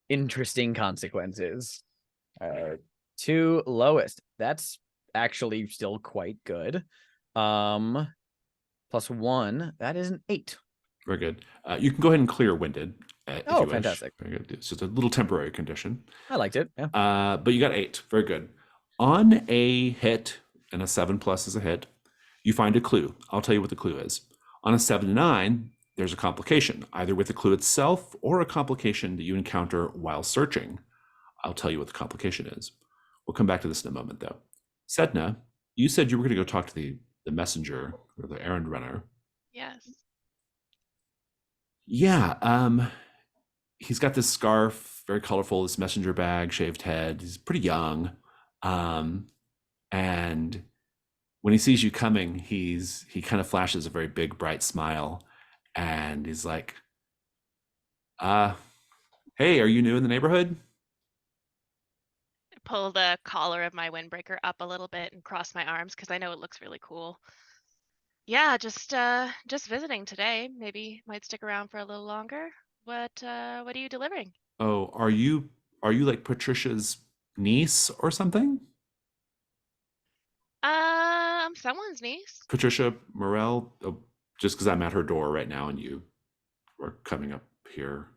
interesting consequences. 2 lowest. That's actually still quite good. +1. That is an 8. Very good. You can go ahead and clear winded. If Oh, you wish. fantastic. Very good. It's just a little temporary condition. I liked it. Yeah. But you got 8. Very good. On a hit, and a 7+ is a hit, you find a clue. I'll tell you what the clue is. On a 7 to 9, there's a complication, either with the clue itself or a complication that you encounter while searching. I'll tell you what the complication is. We'll come back to this in a moment, though. Sedna, you said you were going to go talk to the messenger or the errand runner. Yes. Yeah, he's got this scarf, very colorful, this messenger bag, shaved head. He's pretty young. And when he sees you coming, he kind of flashes a very big, bright smile. And he's like, hey, are you new in the neighborhood? Pull the collar of my windbreaker up a little bit and cross my arms because I know it looks really cool. Yeah, just visiting today. Maybe might stick around for a little longer. What are you delivering? Oh, are you like Patricia's niece or something? I'm someone's niece. Patricia Morel? Oh, just because I'm at her door right now and you are coming up here.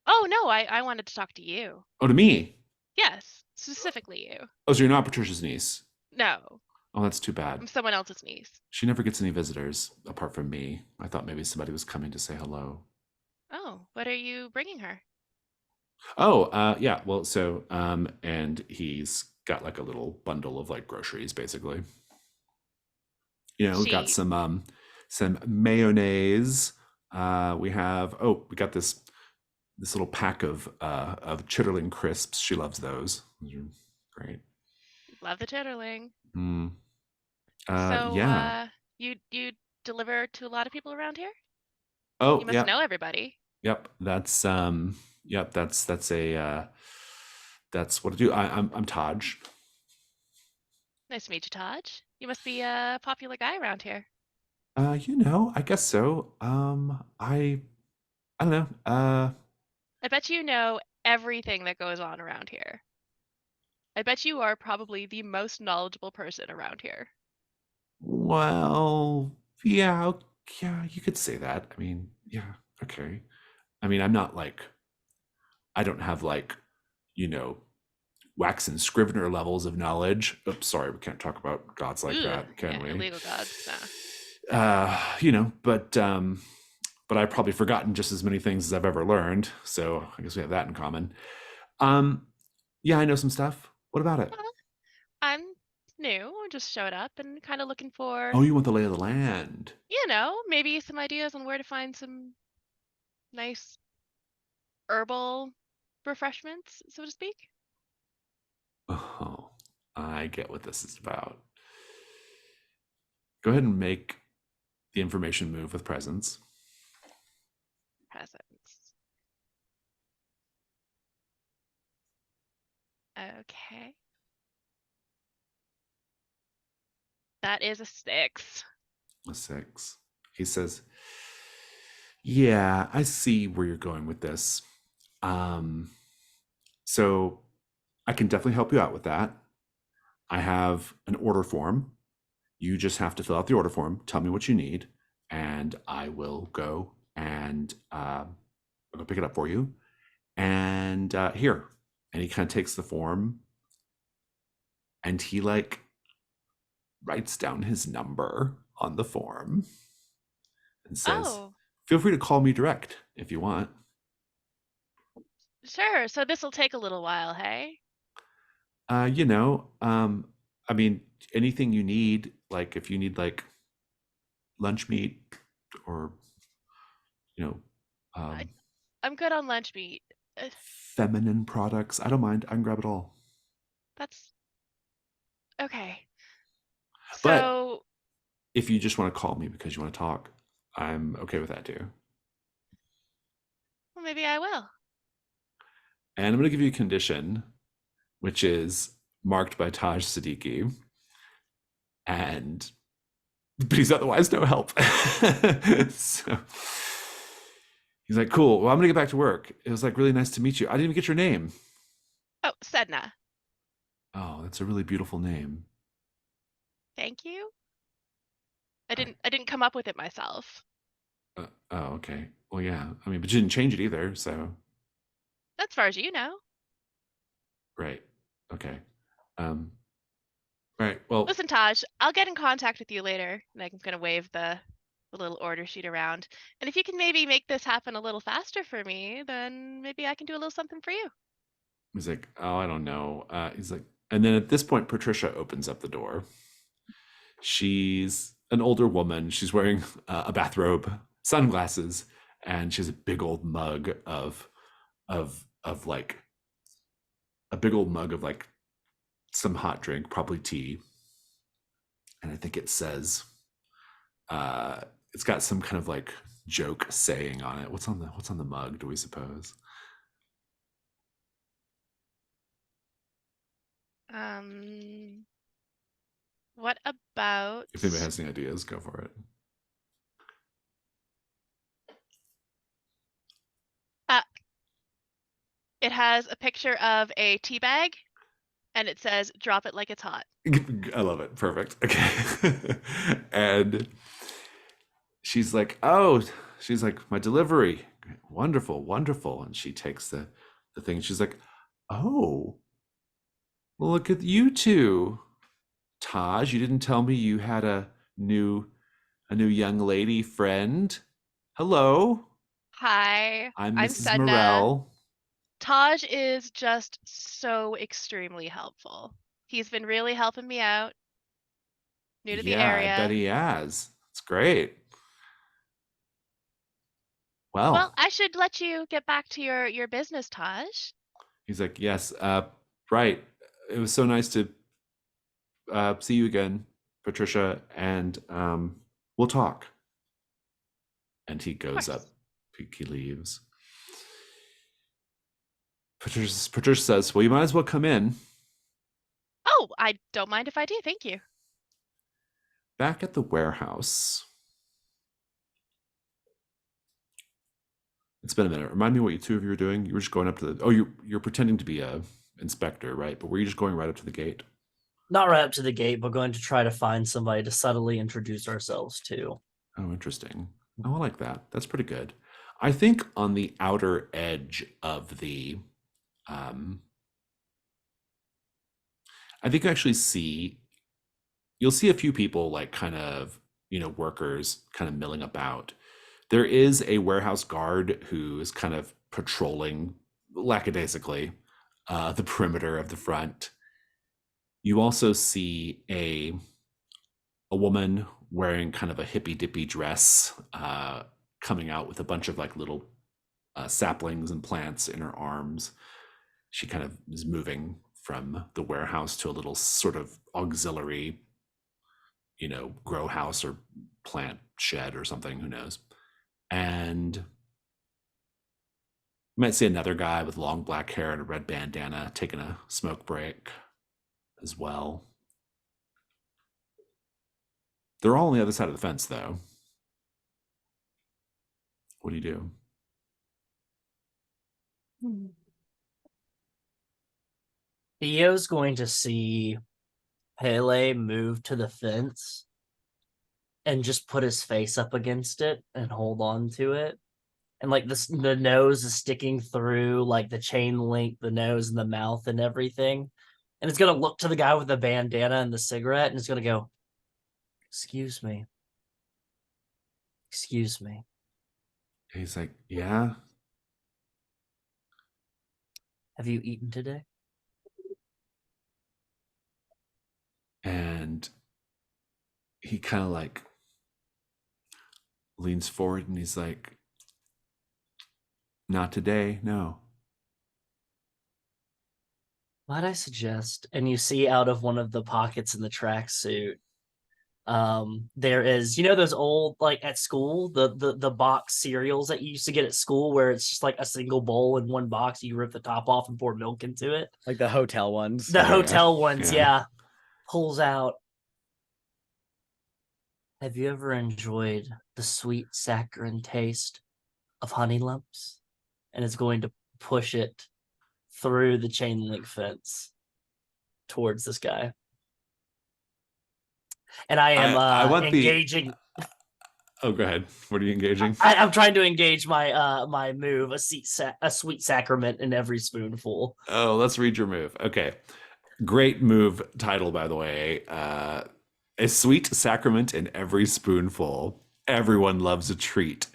Oh no, I wanted to talk to you. Oh, to me? Yes, specifically you. Oh, so you're not Patricia's niece? No, Oh, that's too bad. I'm someone else's niece. She never gets any visitors apart from me. I thought maybe somebody was coming to say hello. Oh, what are you bringing her? Oh, yeah. Well, so, and he's got like a little bundle of like groceries, basically. You know, we've got some mayonnaise. We got this little pack of chitterling crisps. She loves those. Those are great. Love the chitterling. So yeah. You deliver to a lot of people around here? Oh, you must know everybody. Yep, that's that's what I do. I'm Taj. Nice to meet you, Taj. You must be a popular guy around here. You know, I guess so. I don't know. I bet you know everything that goes on around here. I bet you are probably the most knowledgeable person around here. Well, yeah, you could say that. I mean, yeah, okay. I mean, I'm not like, I don't have like, you know, wax and Scrivener levels of knowledge. Oops, sorry, we can't talk about gods like that, can we? Illegal gods, you know, but I've probably forgotten just as many things as I've ever learned. So I guess we have that in common. Yeah, I know some stuff. What about it? I'm new. Just showed up and kind of looking for. Oh, you want the lay of the land? You know, maybe some ideas on where to find some nice herbal refreshments, so to speak. Oh, I get what this is about. Go ahead and make the information move with presence. Presence. Okay. That is a 6. A 6. He says, yeah, I see where you're going with this. So I can definitely help you out with that. I have an order form. You just have to fill out the order form, tell me what you need, and I will go and I'll go pick it up for you. And here. And he kind of takes the form and he like writes down his number on the form and says, Oh, feel free to call me direct if you want. sure. So this will take a little while, hey? You know, I mean, anything you need, like if you need like lunch meat or, you know, I, um, I'm good on lunch meat. Uh, feminine products, I don't mind. I can grab it all. That's okay. But So, if you just want to call me because you want to talk, I'm okay with that too. well, maybe I will. And I'm going to give you a condition, which is marked by Taj Siddiqui. And but he's otherwise no help. So he's like, cool. Well, I'm gonna get back to work. It was like really nice to meet you. I didn't even get your name. Oh, Sedna. Oh, that's a really beautiful name. Thank you. I I, didn't come up with it myself. oh, okay. Well, yeah. I mean, but you didn't change it either. So As far as you know. right. Okay. Um. Right. Well, Listen, Taj, I'll get in contact with you later. And I'm gonna wave the little order sheet around. And if you can maybe make this happen a little faster for me, then maybe I can do a little something for you. he's like, oh, I don't know. He's like, and then at this point, Patricia opens up the door. She's an older woman. She's wearing a bathrobe, sunglasses, and she has a big old mug of like a big old mug of like some hot drink, probably tea. And I think it says uh it's got some kind of like joke saying on it. What's on the mug, do we suppose? Um, what about If anybody has any ideas, go for it. uh it has a picture of a tea bag and it says drop it like it's hot. I love it. Perfect. Okay. And she's like, oh, she's like, my delivery. Wonderful, wonderful. And she takes the thing. She's like, oh, well, look at you two. Taj, you didn't tell me you had new a new young lady friend. Hello, Hi, I'm I'm Mrs. Sedna. Morel. Taj is just so extremely helpful. He's been really helping me out. New to the Yeah, I bet area. he has. It's great. Well, Well, I should let you get back to your business, Taj. he's like, yes, right. It was so nice to see you again, Patricia, and we'll talk. And he Of goes up. course. He leaves. Patricia says, well, you might as well come in. Oh, I don't mind if I do. Thank you. Back at the warehouse. It's been a minute. Remind me what you two of you were doing. You were just going up to the. Oh, you're pretending to be a inspector, right? But were you just going right up to the gate? Not right up to the gate, but going to try to find somebody to subtly introduce ourselves to. Oh, interesting. Oh, I like that. That's pretty good. I think on the outer edge of the, I think you actually you'll see a few people like kind of, workers kind of milling about. There is a warehouse guard who is kind of patrolling lackadaisically the perimeter of the front. You also see a woman wearing kind of a hippy dippy dress coming out with a bunch of like little saplings and plants in her arms. She kind of is moving from the warehouse to a little sort of auxiliary, grow house or plant shed or something, who knows. And you might see another guy with long black hair and a red bandana taking a smoke break as well. They're all on the other side of the fence, though. What do you do? Hmm. Theo's going to see Pele move to the fence and just put his face up against it and hold on to it. And like this, the nose is sticking through like the chain link, the nose and the mouth and everything. And it's gonna look to the guy with the bandana and the cigarette, and it's gonna go, "Excuse me, excuse me. He's like, yeah. Have you eaten today?" And he kind of like leans forward and he's like, not today, no. Might I suggest? And you see out of one of the pockets in the tracksuit, there is, you know, those old, like at school, the box cereals that you used to get at school, where it's just like a single bowl in one box. You rip the top off and pour milk into it. Like the hotel ones. The Oh, yeah. hotel ones, Yeah. yeah. Pulls out. Have you ever enjoyed the sweet saccharine taste of honey lumps? And it's going to push it through the chain link fence towards this guy. And I am I want engaging. Oh, go ahead. What are you engaging? I'm trying to engage my my move, a sweet sacrament in every spoonful. Oh, let's read your move. Okay. Great move title, by the way. A sweet sacrament in every spoonful. Everyone loves a treat.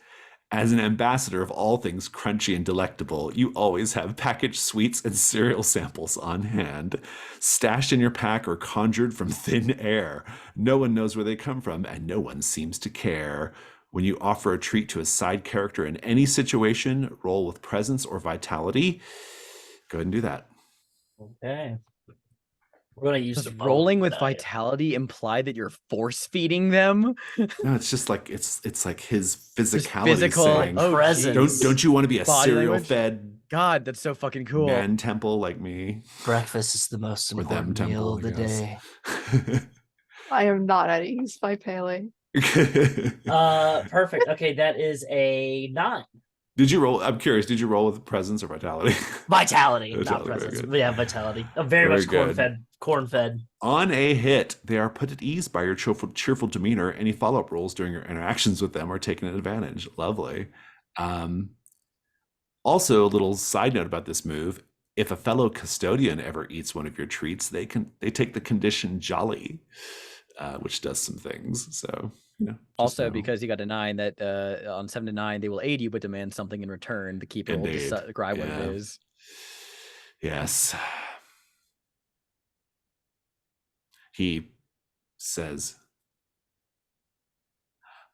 As an ambassador of all things crunchy and delectable, you always have packaged sweets and cereal samples on hand, stashed in your pack or conjured from thin air. No one knows where they come from, and no one seems to care. When you offer a treat to a side character in any situation, roll with presence or vitality. Go ahead and do that. Okay. We're gonna use Does the rolling with die. vitality imply that you're force feeding them? No, it's just like it's like his Just physicality physical saying, presence. don't you want to be a Body cereal language? fed God, that's so fucking cool. man temple like me? Breakfast is the most Or them important meal temple, of I the day. guess. I am not at ease by Pele. Perfect. Okay, that is a 9. Did you roll? I'm curious. Did you roll with presence or vitality? Vitality, not Vitality, very presence. good. Yeah, vitality. Very Very much good. corn fed. On a hit, they are put at ease by your cheerful demeanor. Any follow-up rolls during your interactions with them are taken advantage. Lovely. Also, a little side note about this move: if a fellow custodian ever eats one of your treats, they take the condition jolly, which does some things. So, you know, Also, know. because you got a 9, that on 7 to 9, they will aid you but demand something in return. The keeper will Indeed. describe what it Yeah. is. Yes. He says,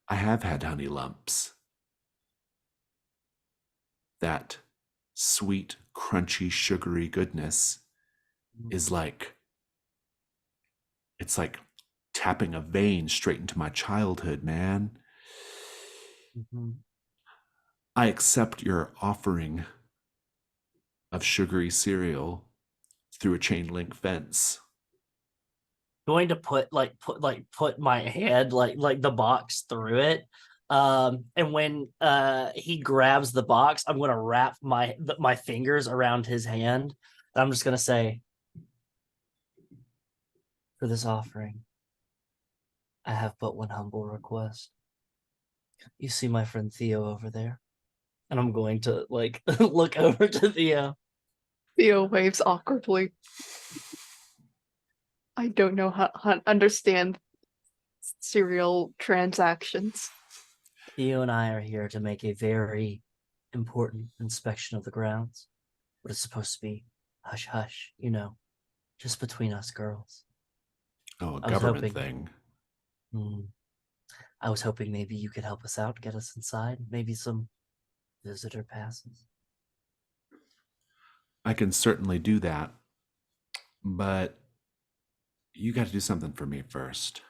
I have had honey lumps. That sweet, crunchy, sugary goodness is like, it's like tapping a vein straight into my childhood, man. Mm-hmm. I accept your offering of sugary cereal through a chain link fence. Going to put my hand like the box through it. And when he grabs the box, I'm going to wrap my fingers around his hand. And I'm just going to say, for this offering, I have but one humble request. You see my friend Theo over there? And I'm going to like look over to Theo. Theo waves awkwardly. I don't know how understand serial transactions. Theo and I are here to make a very important inspection of the grounds. What is supposed to be hush hush, you know, just between us girls. Oh, a I was government hoping- thing. I was hoping maybe you could help us out, get us inside, maybe some visitor passes. I can certainly do that, but you got to do something for me first.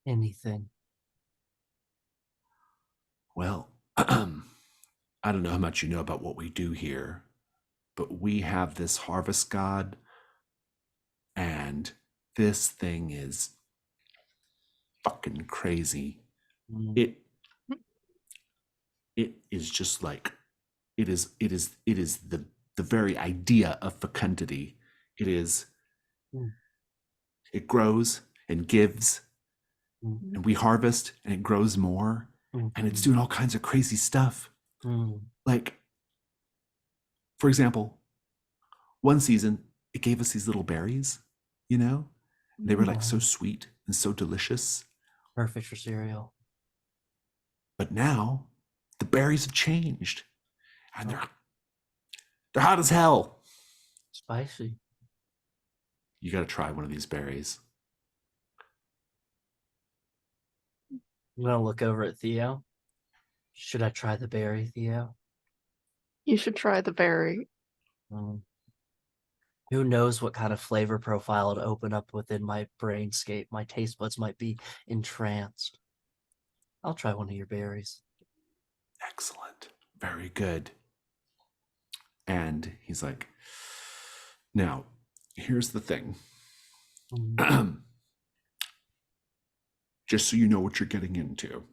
Anything. Well, I don't know how much you know about what we do here, but we have this harvest god, and this thing is fucking crazy. Mm. It is just like it is the very idea of fecundity It is. Mm. It grows and gives, Mm. and we harvest, and it grows more, and it's doing all kinds of crazy stuff. Like, for example, one season, it gave us these little berries, you know? They were like so sweet and so delicious. Perfect for cereal. But now, the berries have changed, and they're hot as hell. Spicy. You got to try one of these berries. I'm gonna look over at Theo. Should I try the berry, Theo? You should try the berry. Who knows what kind of flavor profile to open up within my brainscape? My taste buds might be entranced. I'll try one of your berries. Excellent. Very good. And he's like, now, here's the thing. Just so you know what you're getting into.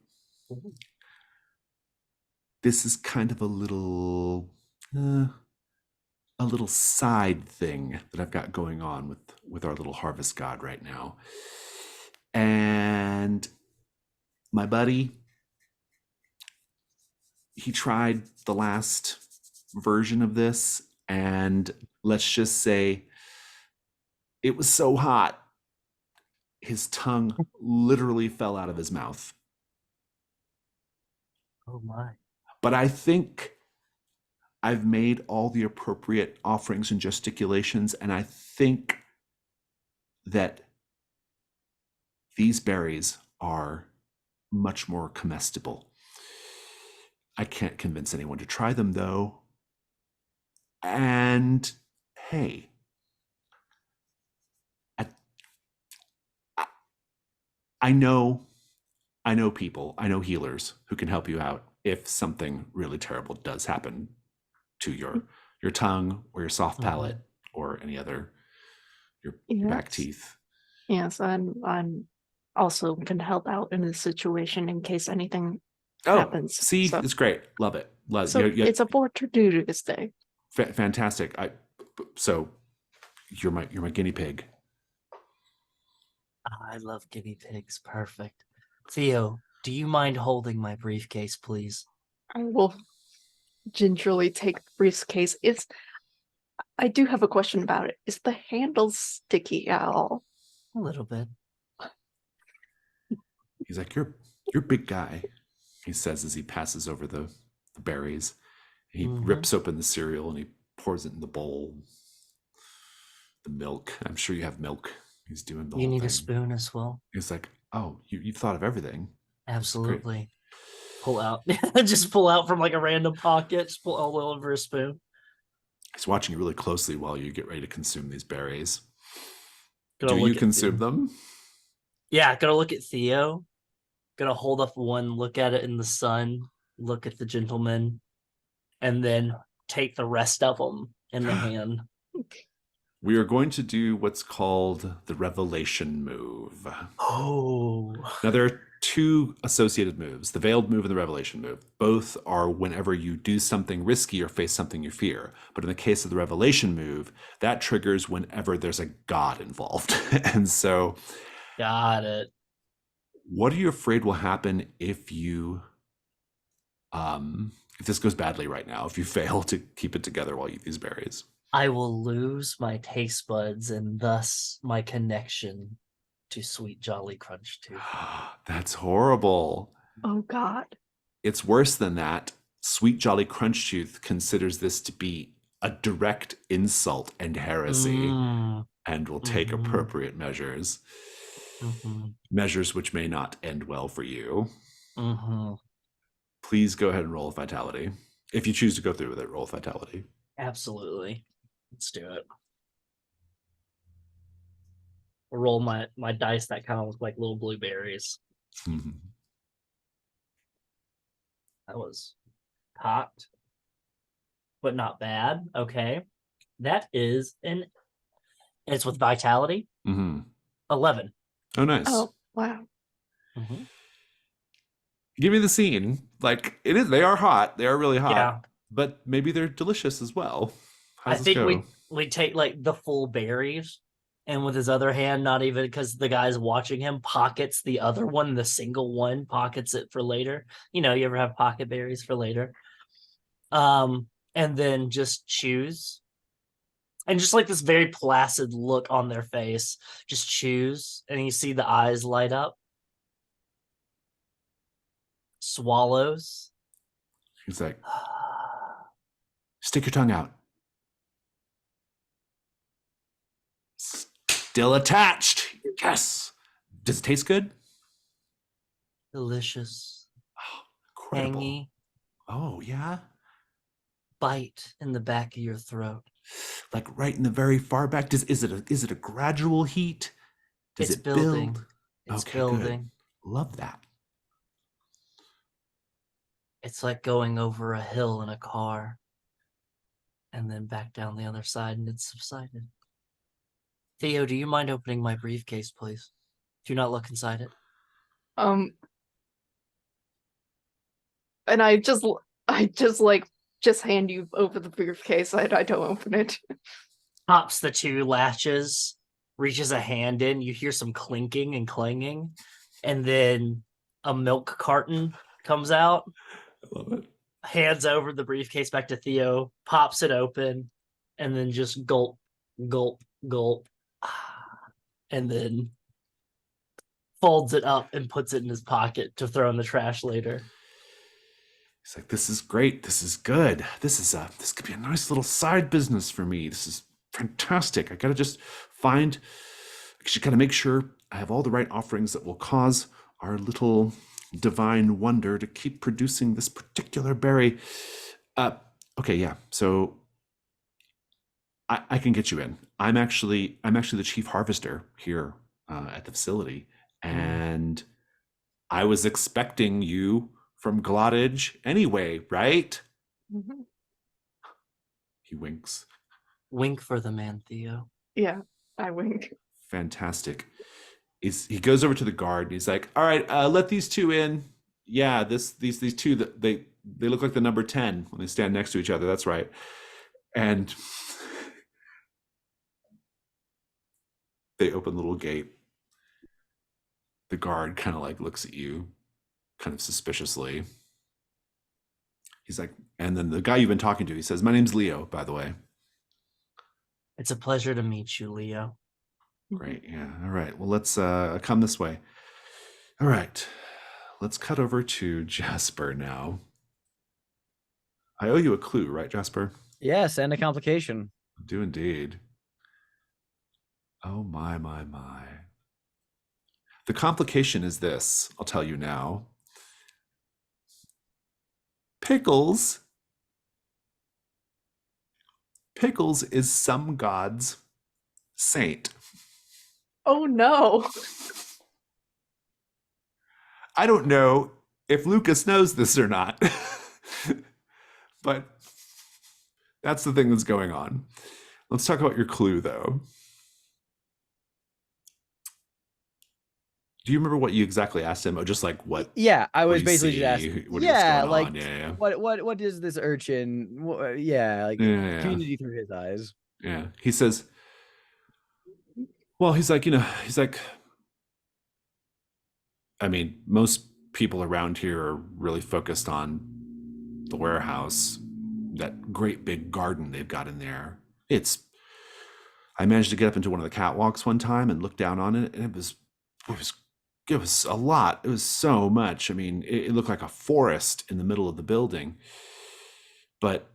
This is kind of a little side thing that I've got going on with our little harvest god right now. And my buddy, he tried the last version of this, and let's just say it was so hot, his tongue literally fell out of his mouth. Oh my. But I think I've made all the appropriate offerings and gesticulations, and I think that these berries are much more comestible. I can't convince anyone to try them, though. And hey, I know people, I know healers who can help you out if something really terrible does happen to your tongue or your soft palate or any other your back teeth. Yes, I'm also can help out in this situation in case anything Oh, happens. see, So, it's great. Love it. so it's a opportunity to stay. Fantastic. So you're my guinea pig. I love guinea pigs. Perfect. Theo, do you mind holding my briefcase, please? I will gingerly take the briefcase. I do have a question about it. Is the handle sticky at all? A little bit. He's like, you're a big guy, he says as he passes over the berries. He rips open the cereal and he pours it in the bowl. The milk. I'm sure you have milk. He's doing the whole thing. You need a spoon as well. He's like, oh, you've thought of everything. Absolutely. Pull out. Just pull out from like a random pocket. Just pull all over a spoon. He's watching you really closely while you get ready to consume these berries. Do you consume them? Yeah, gonna look at Theo. Gonna hold up one, look at it in the sun, look at the gentleman, and then take the rest of them in the hand. We are going to do what's called the revelation move. Oh. Now, there are two associated moves, the veiled move and the revelation move. Both are whenever you do something risky or face something you fear. But in the case of the revelation move, that triggers whenever there's a god involved. And so... Got it. What are you afraid will happen if you... if this goes badly right now, if you fail to keep it together while you eat these berries? I will lose my taste buds and thus my connection to Sweet Jolly Crunch Tooth. That's horrible. Oh, God. It's worse than that. Sweet Jolly Crunch Tooth considers this to be a direct insult and heresy and will take appropriate measures. Measures which may not end well for you. Please go ahead and roll a vitality. If you choose to go through with it, roll a vitality. Absolutely. Let's do it. I'll roll my dice that kind of look like little blueberries. That was hot, but not bad. Okay. That is it's with vitality. 11. Oh, nice. Oh, wow. Give me the scene. Like, it is. They are hot. They are really hot. Yeah. But maybe they're delicious as well. I think we take like the full berries, and with his other hand, not even because the guy's watching him, pockets the other one, the single one, pockets it for later. You know, you ever have pocket berries for later? And then just chews. And just like this very placid look on their face, just chews, and you see the eyes light up. Swallows. He's like, stick your tongue out. Still attached. Yes. Does it taste good? Delicious. Incredible. Tangy. Oh, yeah? Bite in the back of your throat. Like right in the very far back? Is it a gradual heat? Does It's it building. build? It's Okay, building. good. Love that. It's like going over a hill in a car and then back down the other side, and it's subsided. Theo, do you mind opening my briefcase, please? Do not look inside it. And I just like hand you over the briefcase. I don't open it. Pops the two latches, reaches a hand in. You hear some clinking and clanging, and then a milk carton comes out. I love it. Hands over the briefcase back to Theo, pops it open, and then just gulp, gulp, gulp, and then folds it up and puts it in his pocket to throw in the trash later. He's like, this is great. This is good. This could be a nice little side business for me. This is fantastic. I gotta make sure I have all the right offerings that will cause our little divine wonder to keep producing this particular berry. Okay, yeah. So I can get you in. I'm actually the chief harvester here at the facility, and I was expecting you from Glottage anyway, right? Mm-hmm. He winks. Wink for the man, Theo. Yeah, I wink. Fantastic. He goes over to the guard and he's like, all right, let these two in. Yeah, these two, they look like the number 10 when they stand next to each other. That's right. And they open the little gate. The guard kind of like looks at you kind of suspiciously. He's like, and then the guy you've been talking to, he says, my name's Leo, by the way. It's a pleasure to meet you, Leo. Great. Yeah. All right. Well, let's come this way. All right. Let's cut over to Jasper now. I owe you a clue, right, Jasper? Yes, and a complication. I do indeed. Oh, my. The complication is this. I'll tell you now. Pickles. Pickles is some god's saint. Oh no. I don't know if Lucas knows this or not, but that's the thing that's going on. Let's talk about your clue, though. Do you remember what you exactly asked him? Or just like what? Yeah, I was you basically see, just asking. what Yeah, going like on? Yeah. what is this urchin? Yeah, like Yeah. community through his eyes. Yeah. He says, well, he's like, I mean, most people around here are really focused on the warehouse, that great big garden they've got in there. I managed to get up into one of the catwalks one time and look down on it, and it was a lot. It was so much. I mean, it looked like a forest in the middle of the building. But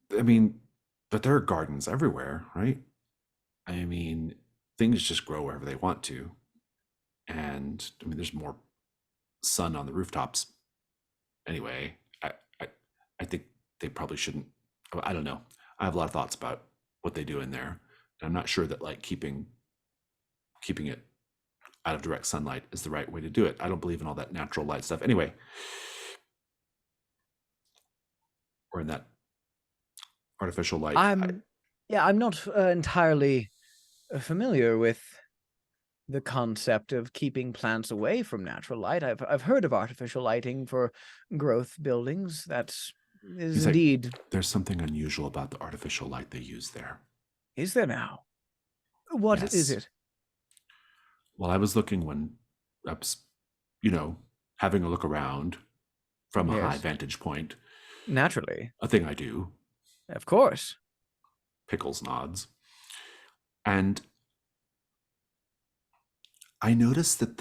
there are gardens everywhere, right? I mean, things just grow wherever they want to. And I mean, there's more sun on the rooftops. Anyway, I think they probably shouldn't. I don't know. I have a lot of thoughts about what they do in there. And I'm not sure that like keeping it out of direct sunlight is the right way to do it. I don't believe in all that natural light stuff. Anyway, or in that artificial light. I'm not entirely familiar with the concept of keeping plants away from natural light. I've heard of artificial lighting for growth buildings. That's is He's like, indeed. there's something unusual about the artificial light they use there. Is there now? What is Yes. it? Well, I was looking when I was, having a look around from a high Yes. vantage point. Naturally. A thing I do. Of course. Pickles nods. And I noticed that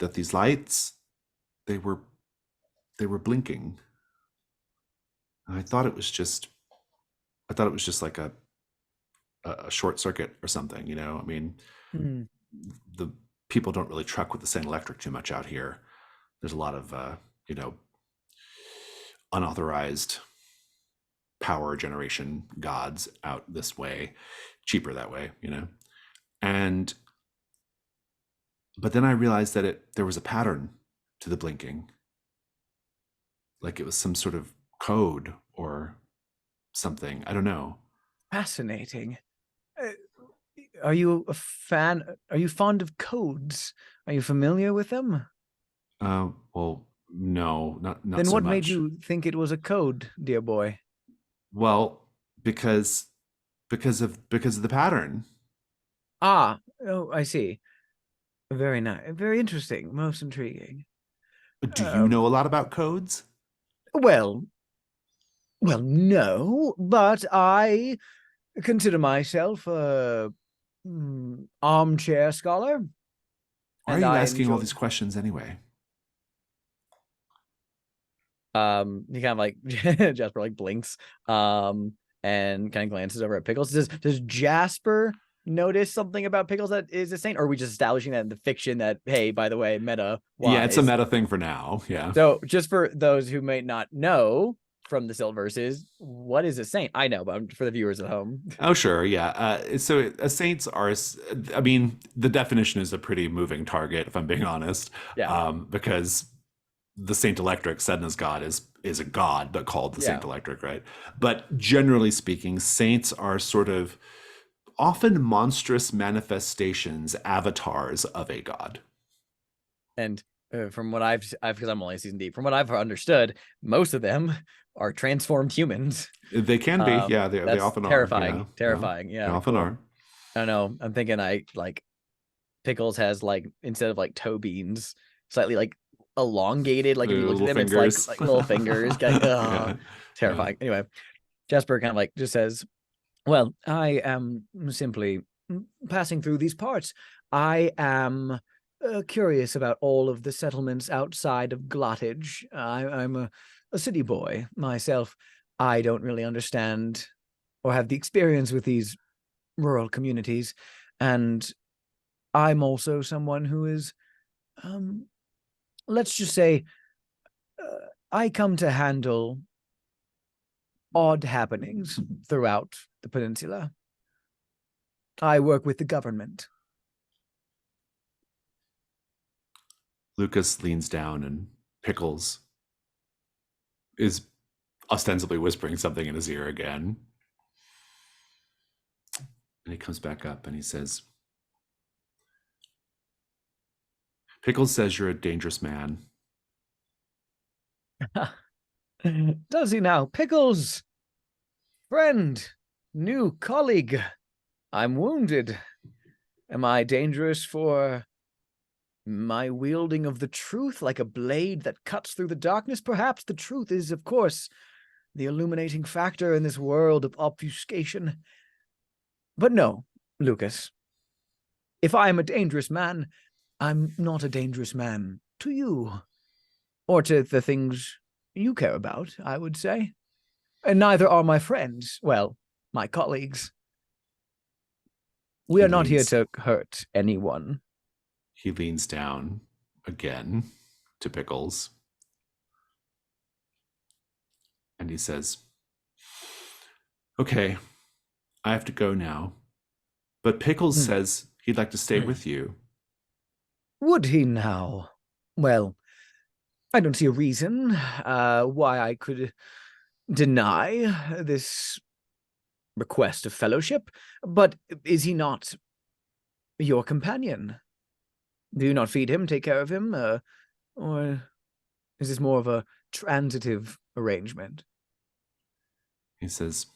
that these lights, they were blinking. And I thought it was just like a short circuit or something, I mean, Hmm. the people don't really truck with the St. Electric too much out here. There's a lot of unauthorized power generation gods out this way, cheaper that way, and but then I realized that there was a pattern to the blinking, like it was some sort of code or something. I don't know. Fascinating. Are you a fan? Are you fond of codes? Are you familiar with them? Well, no, not Then so what made much. you think it was a code, dear boy? Well, because of the pattern. Ah, oh, I see. Very nice. Very interesting. Most intriguing. Do you know a lot about codes? Well, no, but I consider myself a armchair scholar, Why are and you I asking all enjoy. these questions anyway? He kind of like Jasper like blinks, and kind of glances over at Pickles. Does Jasper notice something about Pickles that is a saint, or are we just establishing that in the fiction that, hey, by the way, meta wise? Yeah, it's a meta thing for now. Yeah. So just for those who may not know from the Silt Verses, what is a saint? I know, but for the viewers at home. Oh, sure. Yeah. So saints are, I mean, the definition is a pretty moving target, if I'm being honest. Yeah. Because the Saint Electric, Sedna's god, is a god, but called the Saint Electric, right? But generally speaking, saints are sort of often monstrous manifestations, avatars of a god. And from what I've because I'm only season deep, from what I've understood, most of them are transformed humans. They can be, yeah. They often terrifying, are. terrifying. Yeah, they often cool. are. I don't know. I'm thinking Pickles has like, instead of like toe beans, slightly like elongated. Like if you look at them, Fingers. it's like little fingers. Yeah. Terrifying. Anyway, Jasper kind of like just says, "Well, I am simply passing through these parts. I am curious about all of the settlements outside of Glottage. I'm a city boy myself. I don't really understand or have the experience with these rural communities, and I'm also someone who is, let's just say, I come to handle odd happenings throughout the peninsula. I work with the government." Lucas leans down and Pickles is ostensibly whispering something in his ear again. And he comes back up and he says, Pickles says you're a dangerous man. Does he now? Pickles, friend, new colleague, I'm wounded. Am I dangerous for my wielding of the truth, like a blade that cuts through the darkness? Perhaps the truth is, of course, the illuminating factor in this world of obfuscation. But no, Lucas, if I am a dangerous man, I'm not a dangerous man to you, or to the things you care about, I would say. And neither are my friends, well, my colleagues. We are not here to hurt anyone. He leans down again to Pickles. And he says, okay, I have to go now. But Pickles says he'd like to stay with you. Would he now? Well, I don't see a reason why I could deny this request of fellowship. But is he not your companion? Do you not feed him, take care of him? Or is this more of a transitive arrangement? He says,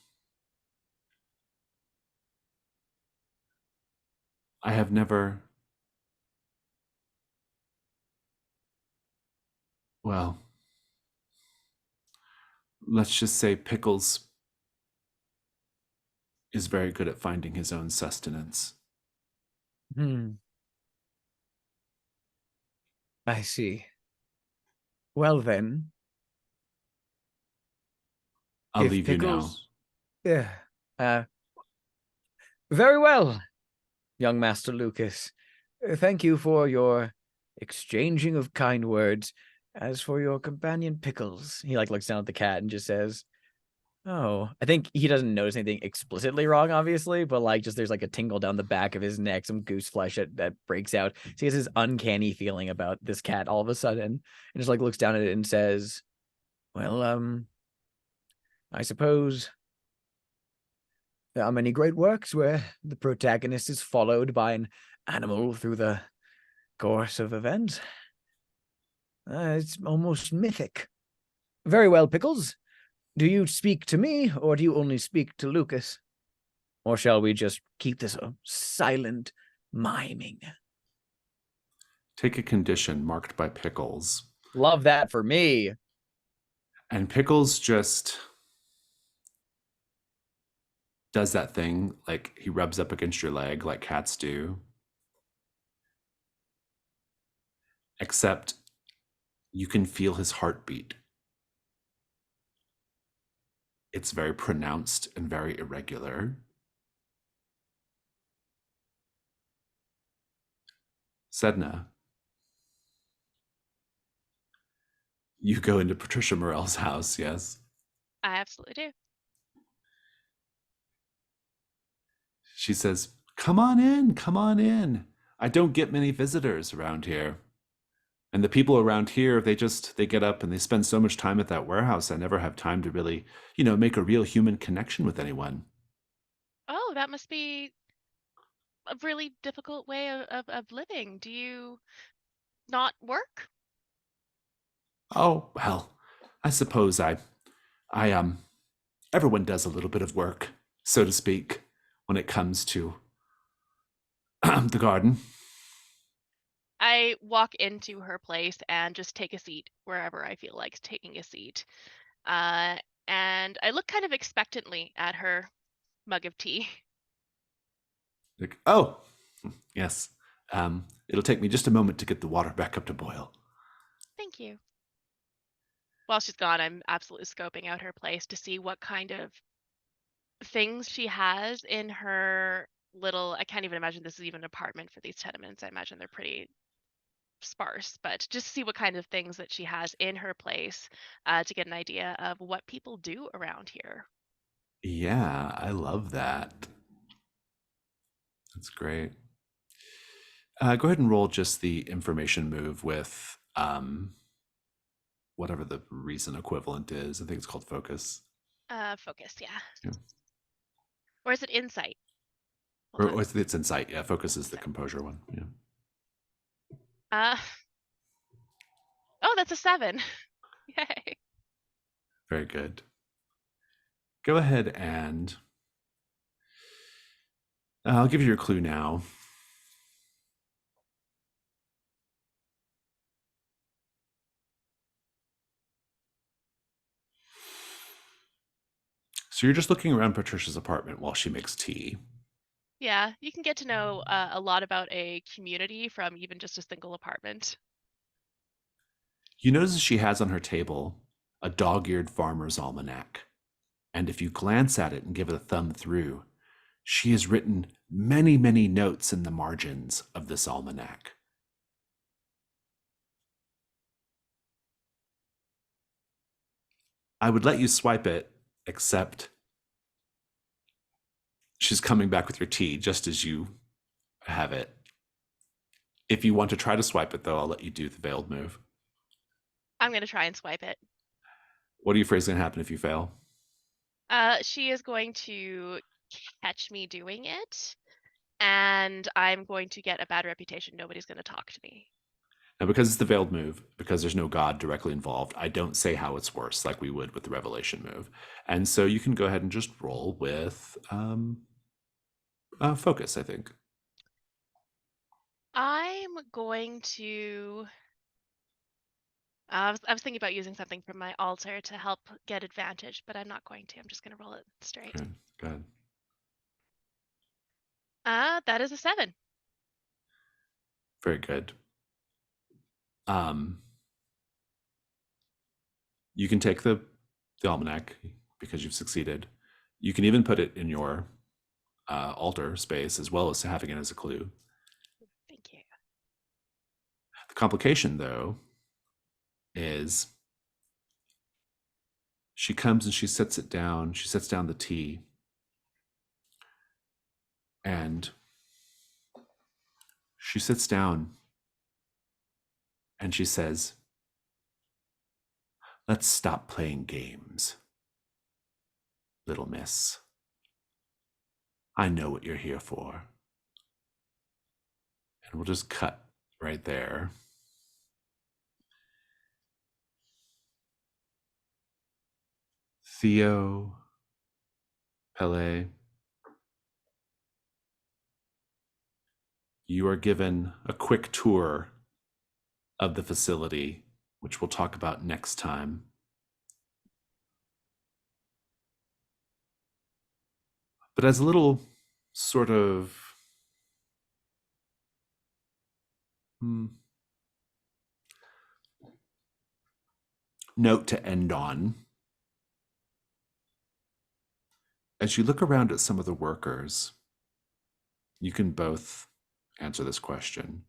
I have never. Well, let's just say Pickles is very good at finding his own sustenance. I see. Well then, I'll if leave you now. Pickles... Yeah. Very well, young Master Lucas. Thank you for your exchanging of kind words. As for your companion Pickles, he looks down at the cat and just says, "Oh." I think he doesn't notice anything explicitly wrong, obviously, but just there's a tingle down the back of his neck, some goose flesh that breaks out. So he has this uncanny feeling about this cat all of a sudden, and just looks down at it and says, "Well, I suppose there are many great works where the protagonist is followed by an animal through the course of events. It's almost mythic. Very well, Pickles. Do you speak to me, or do you only speak to Lucas? Or shall we just keep this a silent miming?" Take a condition marked by Pickles. Love that for me. And Pickles just does that thing, he rubs up against your leg like cats do. Except you can feel his heartbeat. It's very pronounced and very irregular. Sedna, you go into Patricia Morell's house, yes? I absolutely do. She says, come on in, come on in. I don't get many visitors around here. And the people around here, they get up and they spend so much time at that warehouse. I never have time to really, make a real human connection with anyone. Oh, that must be a really difficult way of living. Do you not work? Oh, well, I suppose everyone does a little bit of work, so to speak, when it comes to the garden. I walk into her place and just take a seat wherever I feel like taking a seat. Uh, and I look kind of expectantly at her mug of tea. Like, oh, yes. It'll take me just a moment to get the water back up to boil. Thank you. While she's gone, I'm absolutely scoping out her place to see what kind of things she has in her little, I can't even imagine this is even an apartment for these tenements. I imagine they're pretty sparse, but just see what kind of things that she has in her place to get an idea of what people do around here. Yeah, I love that. That's great. Go ahead and roll just the information move with whatever the reason equivalent is. I think it's called focus. Focus, yeah. Yeah. Or is it insight? Or it's insight. Yeah, focus is the composure one. Yeah. Uh, oh, that's a 7. Yay. Very good. Go ahead and I'll give you your clue now. So you're just looking around Patricia's apartment while she makes tea. Yeah, you can get to know a lot about a community from even just a single apartment. You notice she has on her table a dog-eared farmer's almanac. And if you glance at it and give it a thumb through, she has written many, many notes in the margins of this almanac. I would let you swipe it, except she's coming back with your tea just as you have it. If you want to try to swipe it, though, I'll let you do the veiled move. I'm going to try and swipe it. What are you afraid is going to happen if you fail? She is going to catch me doing it, and I'm going to get a bad reputation. Nobody's going to talk to me. Now, because it's the veiled move, because there's no god directly involved, I don't say how it's worse like we would with the revelation move. And so you can go ahead and just roll with focus, I think. I'm going to. I was thinking about using something from my altar to help get advantage, but I'm not going to. I'm just going to roll it straight. Okay, go ahead. That is a 7. Very good. You can take the almanac because you've succeeded. You can even put it in your altar space as well as having it as a clue. Thank you. The complication, though, is she comes and she sets it down. She sets down the tea. And she sits down and she says, "Let's stop playing games, little miss. I know what you're here for." And we'll just cut right there. Theo, Pele, you are given a quick tour of the facility, which we'll talk about next time. But as a little sort of note to end on, as you look around at some of the workers, you can both answer this question.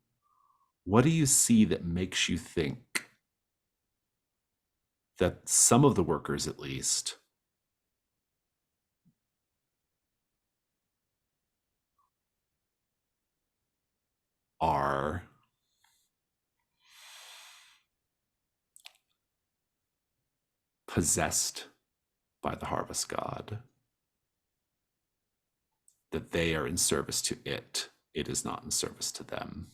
What do you see that makes you think that some of the workers, at least, are possessed by the harvest god? That they are in service to it. It is not in service to them.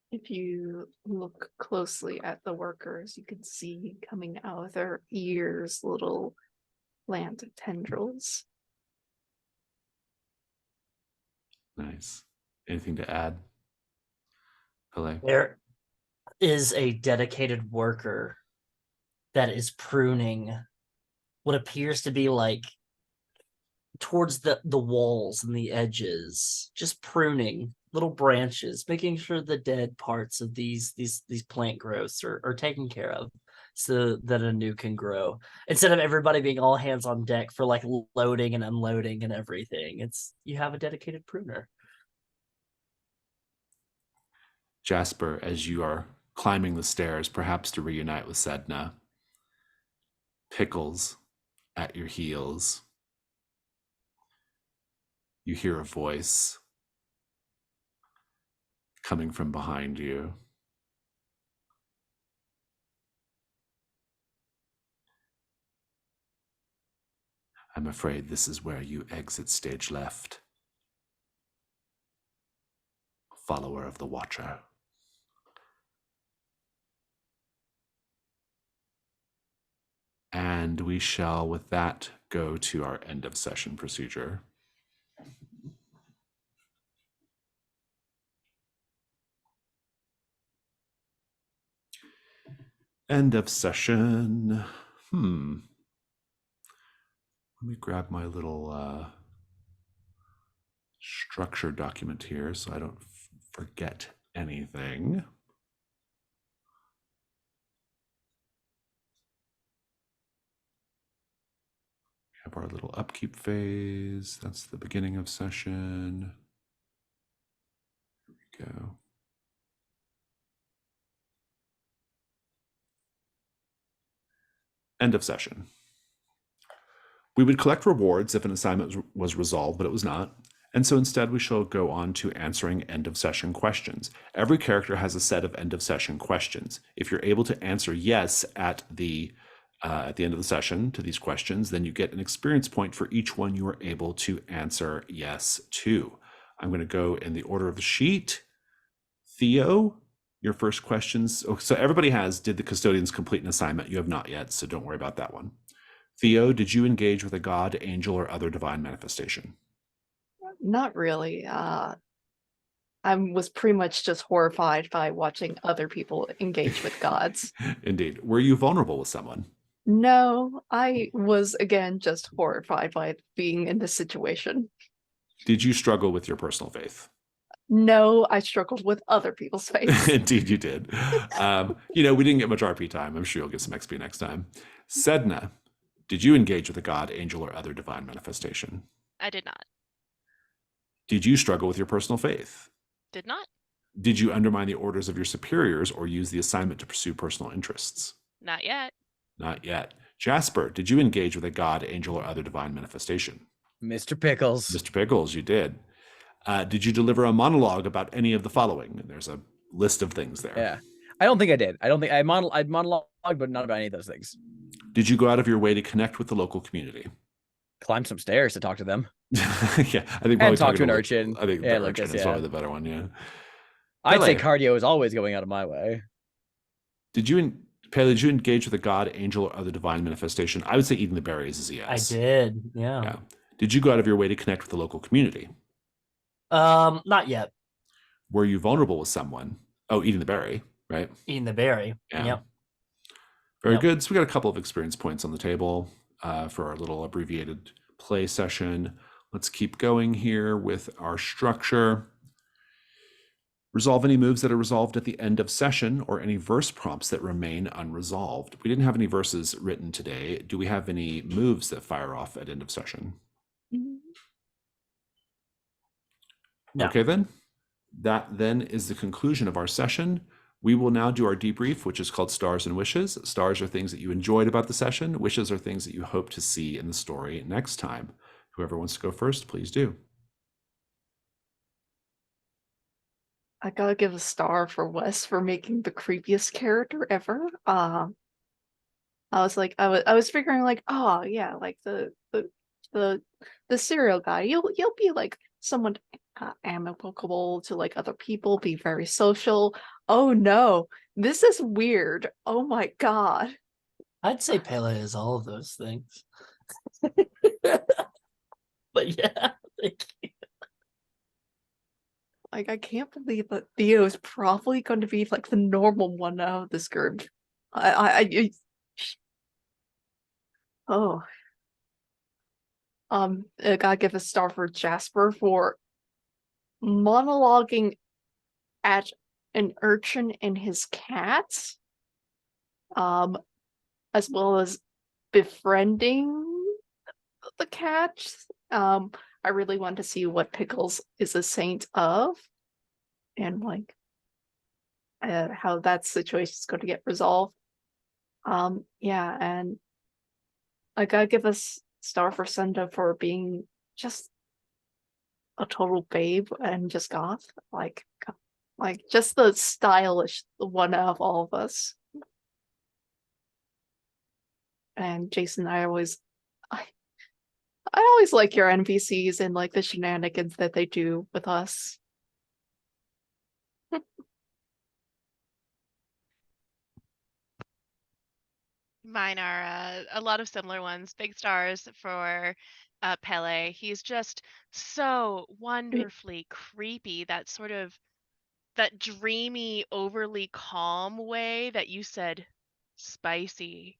If you look closely at the workers, you can see coming out of their ears little plant tendrils. Nice. Anything to add, Pele? There is a dedicated worker that is pruning what appears to be like towards the walls and the edges, just pruning little branches, making sure the dead parts of these plant growths are taken care of so that a new can grow, instead of everybody being all hands on deck for like loading and unloading and everything. It's you have a dedicated pruner. Jasper, as you are climbing the stairs, perhaps to reunite with Sedna, Pickles at your heels, you hear a voice coming from behind you. I'm afraid this is where you exit stage left. Follower of the Watcher. And we shall, with that, go to our end of session procedure. End of session. Let me grab my little structure document here so I don't forget anything. We have our little upkeep phase. That's the beginning of session. Here we go. End of session. We would collect rewards if an assignment was resolved, but it was not. And so instead, we shall go on to answering end of session questions. Every character has a set of end of session questions. If you're able to answer yes at the end of the session to these questions, then you get an experience point for each one you are able to answer yes to. I'm going to go in the order of the sheet. Theo, your first questions. Oh, so everybody did the custodians complete an assignment? You have not yet, so don't worry about that one. Theo, did you engage with a god, angel, or other divine manifestation? Not really. I was pretty much just horrified by watching other people engage with gods. Indeed. Were you vulnerable with someone? No, I was again just horrified by being in this situation. Did you struggle with your personal faith? No, I struggled with other people's faiths. Indeed, you did. We didn't get much RP time. I'm sure you'll get some XP next time. Sedna, did you engage with a god, angel, or other divine manifestation? I did not. Did you struggle with your personal faith? Did not. Did you undermine the orders of your superiors or use the assignment to pursue personal interests? Not yet. Not yet. Jasper, did you engage with a god, angel, or other divine manifestation? Mr. Pickles. Mr. Pickles, you did. Did you deliver a monologue about any of the following? And there's a list of things there. Yeah. I don't think I did. I don't think I'd monologue, but not about any of those things. Did you go out of your way to connect with the local community? Climb some stairs to talk to them. Yeah, I think And talk to an urchin. I think Yeah, the Lucas, urchin is yeah. probably the better one. Yeah. I'd say Pele, cardio is always going out of my way. Pele, did you engage with a god, angel, or other divine manifestation? I would say eating the berries is a yes. I did. Yeah. Yeah. Did you go out of your way to connect with the local community? Not yet. Were you vulnerable with someone? Oh, eating the berry, right? Eating the berry. Yeah. Yep. Very Yep. good. So we got a couple of experience points on the table for our little abbreviated play session. Let's keep going here with our structure. Resolve any moves that are resolved at the end of session or any verse prompts that remain unresolved. We didn't have any verses written today. Do we have any moves that fire off at end of session? No. Okay, then. That then is the conclusion of our session. We will now do our debrief, which is called Stars and Wishes. Stars are things that you enjoyed about the session. Wishes are things that you hope to see in the story next time. Whoever wants to go first, please do. I gotta give a star for Wes for making the creepiest character ever. I was figuring like, oh yeah, like the serial guy. You'll be like someone amicable to like other people, be very social. Oh no, this is weird. Oh my god. I'd say Pele is all of those things. But yeah, thank you. Like, I can't believe that Theo is probably going to be like the normal one out of this group. Oh. I gotta give a star for Jasper for monologuing at an urchin and his cat. As well as befriending the cat. I really want to see what Pickles is a saint of, and like how that situation is going to get resolved. Yeah, and I gotta give a star for Sunda for being just a total babe and just goth, like just the stylish one of all of us. And Jason, I always like your NPCs and like the shenanigans that they do with us. Mine are a lot of similar ones. Big stars for Pele. He's just so wonderfully creepy. That sort of that dreamy, overly calm way that you said spicy.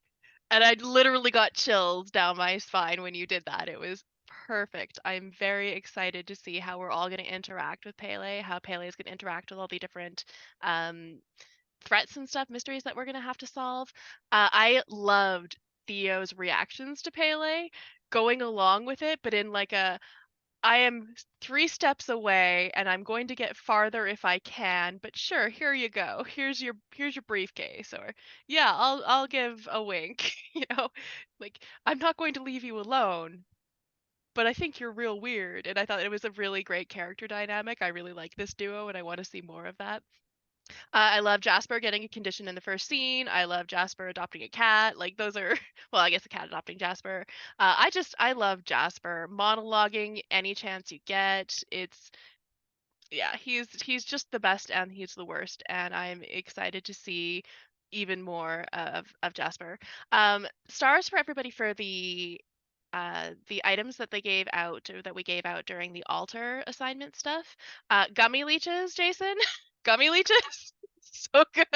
And I literally got chills down my spine when you did that. It was perfect. I'm very excited to see how we're all going to interact with Pele, how Pele is going to interact with all the different threats and stuff, mysteries that we're going to have to solve. I loved Theo's reactions to Pele, going along with it, but in like a I am 3 steps away and I'm going to get farther if I can, but sure, here you go. Here's your briefcase, or yeah, I'll give a wink, like I'm not going to leave you alone, but I think you're real weird. And I thought it was a really great character dynamic. I really like this duo and I want to see more of that. I love Jasper getting a condition in the first scene. I love Jasper adopting a cat. Like those are, well, I guess a cat adopting Jasper. I love Jasper monologuing any chance you get. Yeah, he's just the best and he's the worst, and I'm excited to see even more of Jasper. Stars for everybody for the items that they gave out or that we gave out during the altar assignment stuff. Gummy leeches, Jason. Gummy leeches. So good.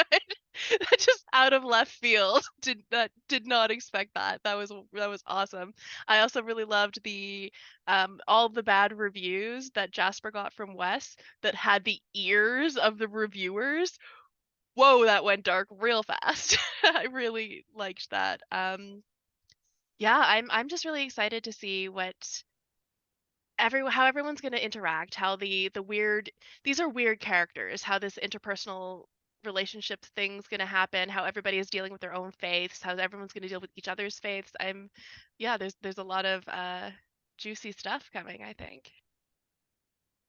Just out of left field. Did not expect that. That was awesome. I also really loved the all the bad reviews that Jasper got from Wes that had the ears of the reviewers. Whoa, that went dark real fast. I really liked that. Yeah, I'm just really excited to see what how everyone's going to interact, how the weird these are weird characters, how this interpersonal relationship thing's going to happen, how everybody is dealing with their own faiths, how everyone's going to deal with each other's faiths. Yeah, there's a lot of juicy stuff coming, I think.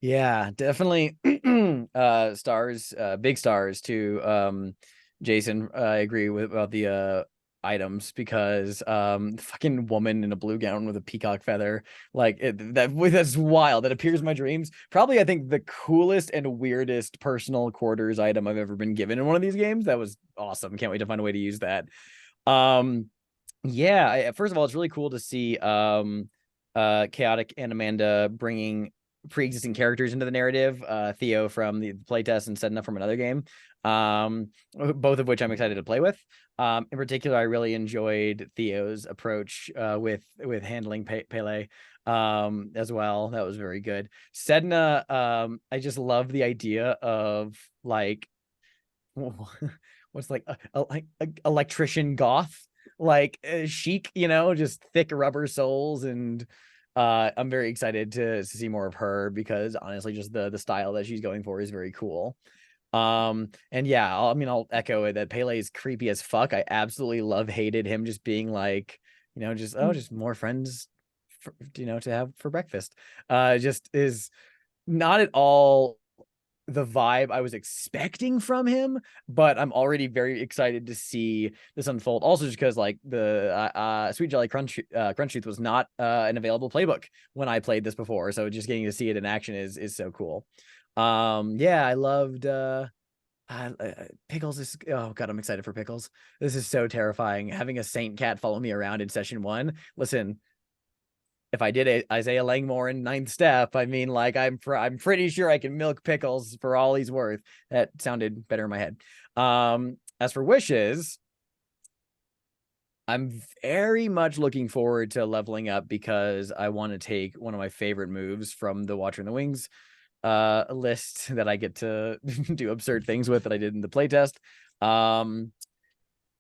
Yeah, definitely. Stars, big stars too. Jason, I agree with about the items because fucking woman in a blue gown with a peacock feather, like that's wild. That appears in my dreams. Probably I think the coolest and weirdest personal quarters item I've ever been given in one of these games. That was awesome. Can't wait to find a way to use that. Yeah, first of all, it's really cool to see Chaotic and Amanda bringing pre-existing characters into the narrative. Theo from the playtest and Sedna from another game. Both of which I'm excited to play with. In particular, I really enjoyed Theo's approach with handling Pele as well. That was very good. Sedna, I just love the idea of like what's like a electrician goth, like chic, just thick rubber soles. And I'm very excited to see more of her because honestly just the style that she's going for is very cool. And yeah, I'll echo it that Pele is creepy as fuck. I absolutely hated him just being like, just more friends to have for breakfast. Just is not at all the vibe I was expecting from him, but I'm already very excited to see this unfold. Also, just because like the Sweet Jelly Crunch Truth was not an available playbook when I played this before, so just getting to see it in action is so cool. Yeah, I loved Pickles is, oh god, I'm excited for Pickles. This is so terrifying. Having a Saint Cat follow me around in session 1. Listen, if I did a Isaiah Langmore in 9th step, I mean, like I'm pretty sure I can milk Pickles for all he's worth. That sounded better in my head. As for wishes, I'm very much looking forward to leveling up because I want to take one of my favorite moves from the Watcher in the Wings list that I get to do absurd things with that I did in the playtest.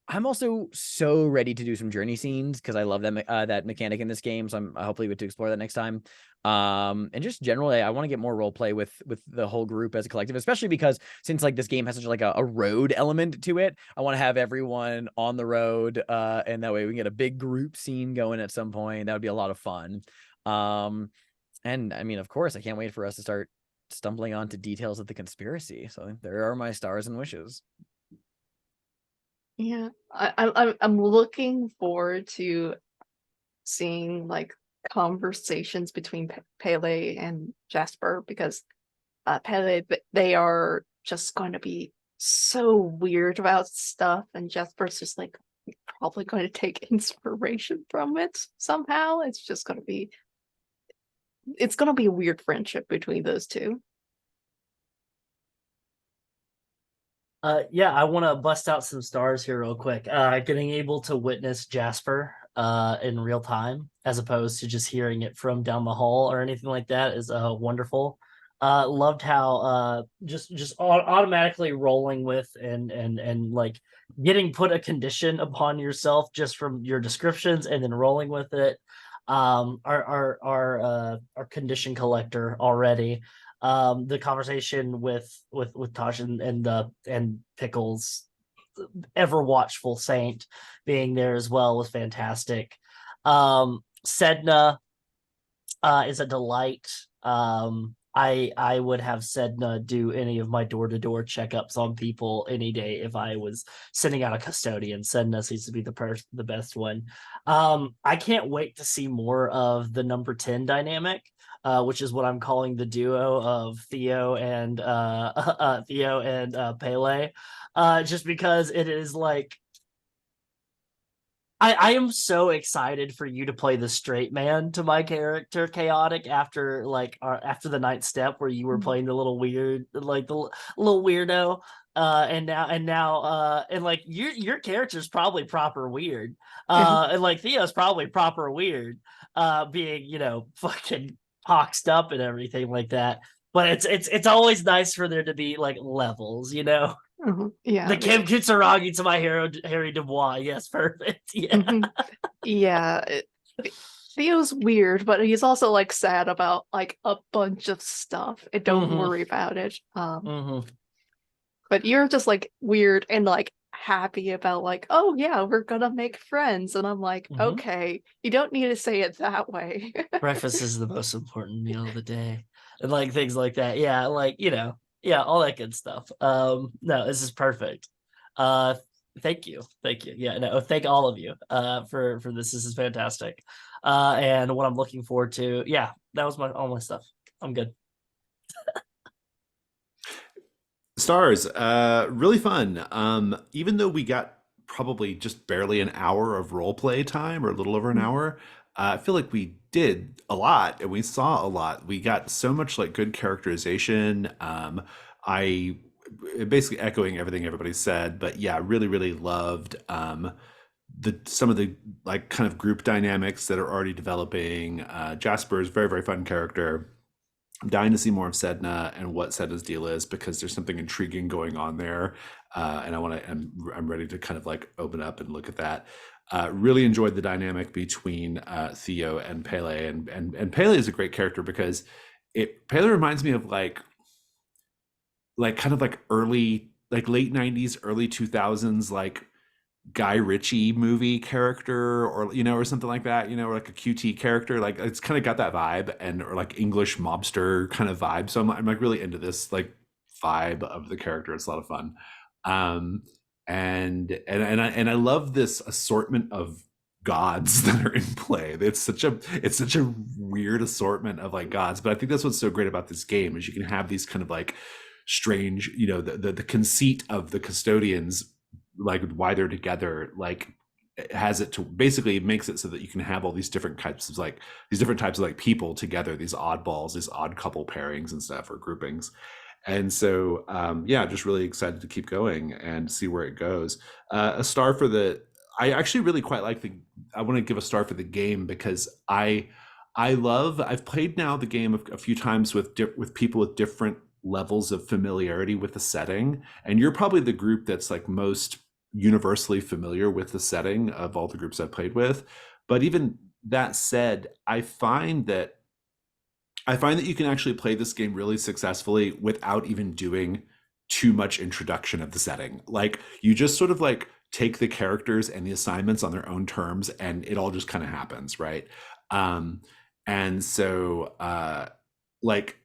I'm also so ready to do some journey scenes because I love that mechanic in this game. So I'm hopefully able to explore that next time. And just generally, I want to get more role play with the whole group as a collective, especially because since like this game has such like a road element to it, I want to have everyone on the road, and that way we can get a big group scene going at some point. That would be a lot of fun. And I mean, of course, I can't wait for us to start stumbling onto details of the conspiracy. So there are my stars and wishes. Yeah, I'm looking forward to seeing like conversations between Pele and Jasper because Pele they are just going to be so weird about stuff, and Jasper's just like probably going to take inspiration from it somehow. It's going to be a weird friendship between those two. Yeah, I want to bust out some stars here real quick. Getting able to witness Jasper in real time as opposed to just hearing it from down the hall or anything like that is wonderful. Loved how just automatically rolling with and like getting put a condition upon yourself just from your descriptions and then rolling with it. Our condition collector already. The conversation with Tosh and Pickles, ever watchful Saint, being there as well was fantastic. Sedna is a delight. I would have Sedna do any of my door-to-door checkups on people any day if I was sending out a custodian. Sedna seems to be the best one. I can't wait to see more of the number 10 dynamic. which is what I'm calling the duo of Theo and Pele, just because it is like I am so excited for you to play the straight man to my character Chaotic after after the ninth step where you were playing the little weird like the little weirdo, and like your character's probably proper weird, and like Theo's probably proper weird, being fucking poxed up and everything like that. But it's always nice for there to be like levels. Yeah. The Kim Kitsuragi to my hero Harry Dubois. Yes, perfect. Yeah. Yeah. Theo's weird, but he's also like sad about like a bunch of stuff. And don't worry about it. But you're just like weird and like happy about like, oh yeah, we're gonna make friends. And I'm like, okay, you don't need to say it that way. Breakfast is the most important meal of the day. And like things like that. Yeah, like, yeah, all that good stuff. No, this is perfect. Thank you. Thank you. Yeah, no, thank all of you for this. This is fantastic. And what I'm looking forward to. Yeah, that was all my stuff. I'm good. Stars, really fun. Even though we got probably just barely an hour of role play time, or a little over an hour, I feel like we did a lot and we saw a lot. We got so much like good characterization. I basically echoing everything everybody said, but yeah, really, really loved some of the like kind of group dynamics that are already developing. Jasper is very, very fun character. I'm dying to see more of Sedna and what Sedna's deal is, because there's something intriguing going on there, and I'm ready to kind of like open up and look at that. Really enjoyed the dynamic between Theo and Pele, and Pele is a great character because Pele reminds me of like kind of like early, like late '90s, early 2000s, like Guy Ritchie movie character, or or something like that, or like a QT character. Like it's kind of got that vibe, or like English mobster kind of vibe. So I'm like really into this like vibe of the character. It's a lot of fun. And I love this assortment of gods that are in play. It's such a weird assortment of like gods, but I think that's what's so great about this game is you can have these kind of like strange, the conceit of the custodians, like why they're together, like has it to basically makes it so that you can have all these different types of like people together, these oddballs, these odd couple pairings and stuff, or groupings. And so yeah, just really excited to keep going and see where it goes. A star for the I actually really quite like I want to give a star for the game, because I've played now the game a few times with people with different levels of familiarity with the setting, and you're probably the group that's like most universally familiar with the setting of all the groups I've played with. But even that said, I find that you can actually play this game really successfully without even doing too much introduction of the setting. Like you just sort of like take the characters and the assignments on their own terms, and it all just kind of happens, right? Um, and so like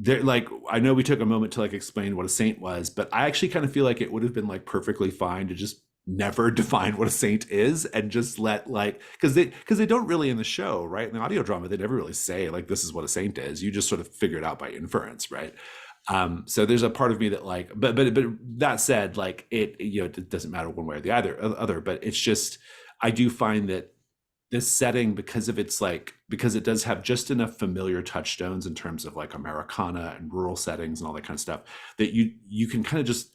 like I know we took a moment to like explain what a saint was, but I actually kind of feel like it would have been like perfectly fine to just never define what a saint is, and just let like, because they don't really in the show, right? In the audio drama they never really say like this is what a saint is. You just sort of figure it out by inference, right? So there's a part of me that like, but that said, like it doesn't matter one way or the other, but it's just, I do find that this setting, because it does have just enough familiar touchstones in terms of like Americana and rural settings and all that kind of stuff, that you can kind of just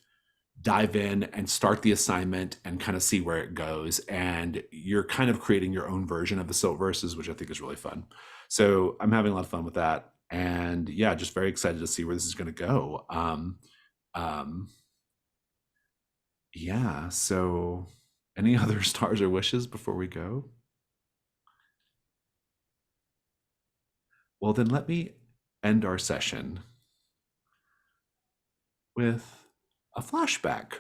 dive in and start the assignment and kind of see where it goes, and you're kind of creating your own version of the Silt Verses, which I think is really fun. So I'm having a lot of fun with that, and yeah, just very excited to see where this is going to go. Yeah, so any other stars or wishes before we go? Well, then let me end our session with a flashback.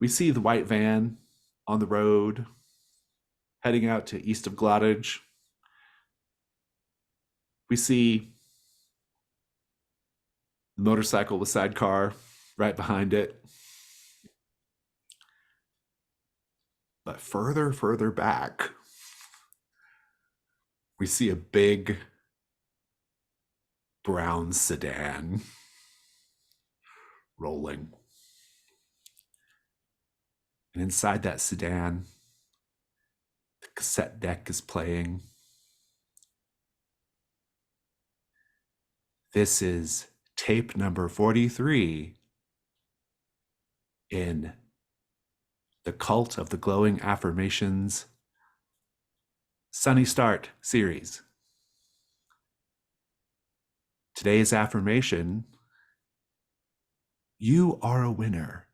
We see the white van on the road heading out to east of Glottage. We see the motorcycle with sidecar right behind it. But further back, we see a big brown sedan rolling. And inside that sedan, the cassette deck is playing. This is tape number 43 in the Cult of the Glowing Affirmations Sunny Start series. Today's affirmation: you are a winner.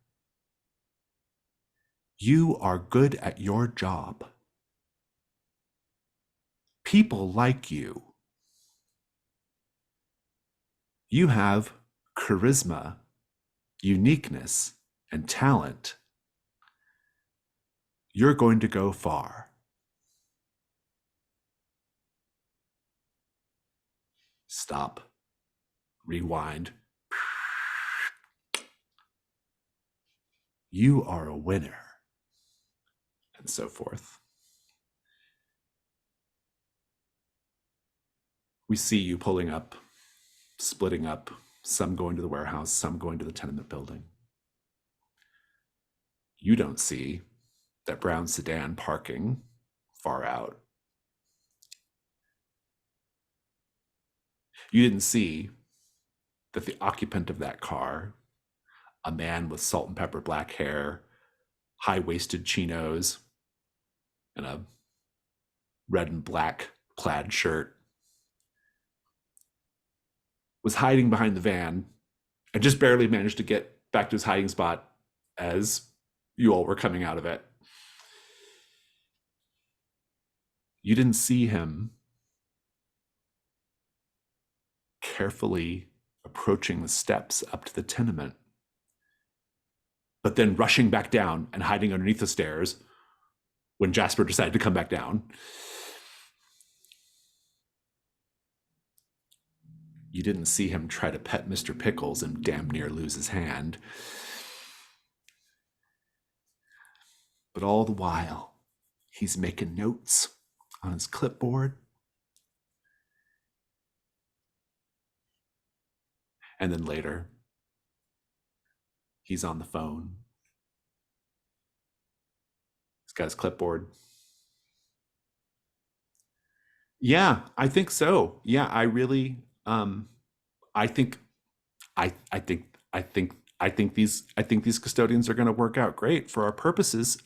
You are good at your job. People like you. You have charisma, uniqueness, and talent. You're going to go far. Stop. Rewind. You are a winner. And so forth. We see you pulling up, splitting up, some going to the warehouse, some going to the tenement building. You don't see that brown sedan parking far out. You didn't see that the occupant of that car, a man with salt and pepper black hair, high-waisted chinos, and a red and black plaid shirt, was hiding behind the van and just barely managed to get back to his hiding spot as you all were coming out of it. You didn't see him carefully approaching the steps up to the tenement, but then rushing back down and hiding underneath the stairs when Jasper decided to come back down. You didn't see him try to pet Mr. Pickles and damn near lose his hand. But all the while, he's making notes on his clipboard. And then later, he's on the phone. He's got his clipboard. Yeah, I think so. Yeah, I really, I think these custodians are going to work out great for our purposes,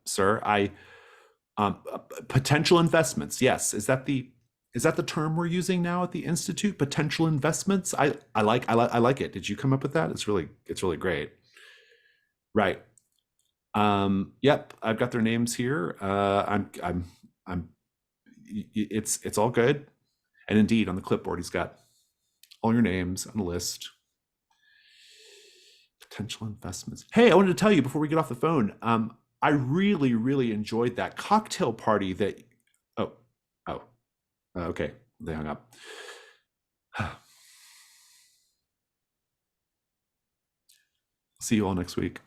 sir. Potential investments. Yes, is that the term we're using now at the Institute? Potential investments. I like it. Did you come up with that? It's really great. Right. Yep, I've got their names here. It's all good. And indeed, on the clipboard, he's got all your names on a list. Potential investments. Hey, I wanted to tell you before we get off the phone, I really enjoyed that cocktail party that, okay, they hung up. See you all next week.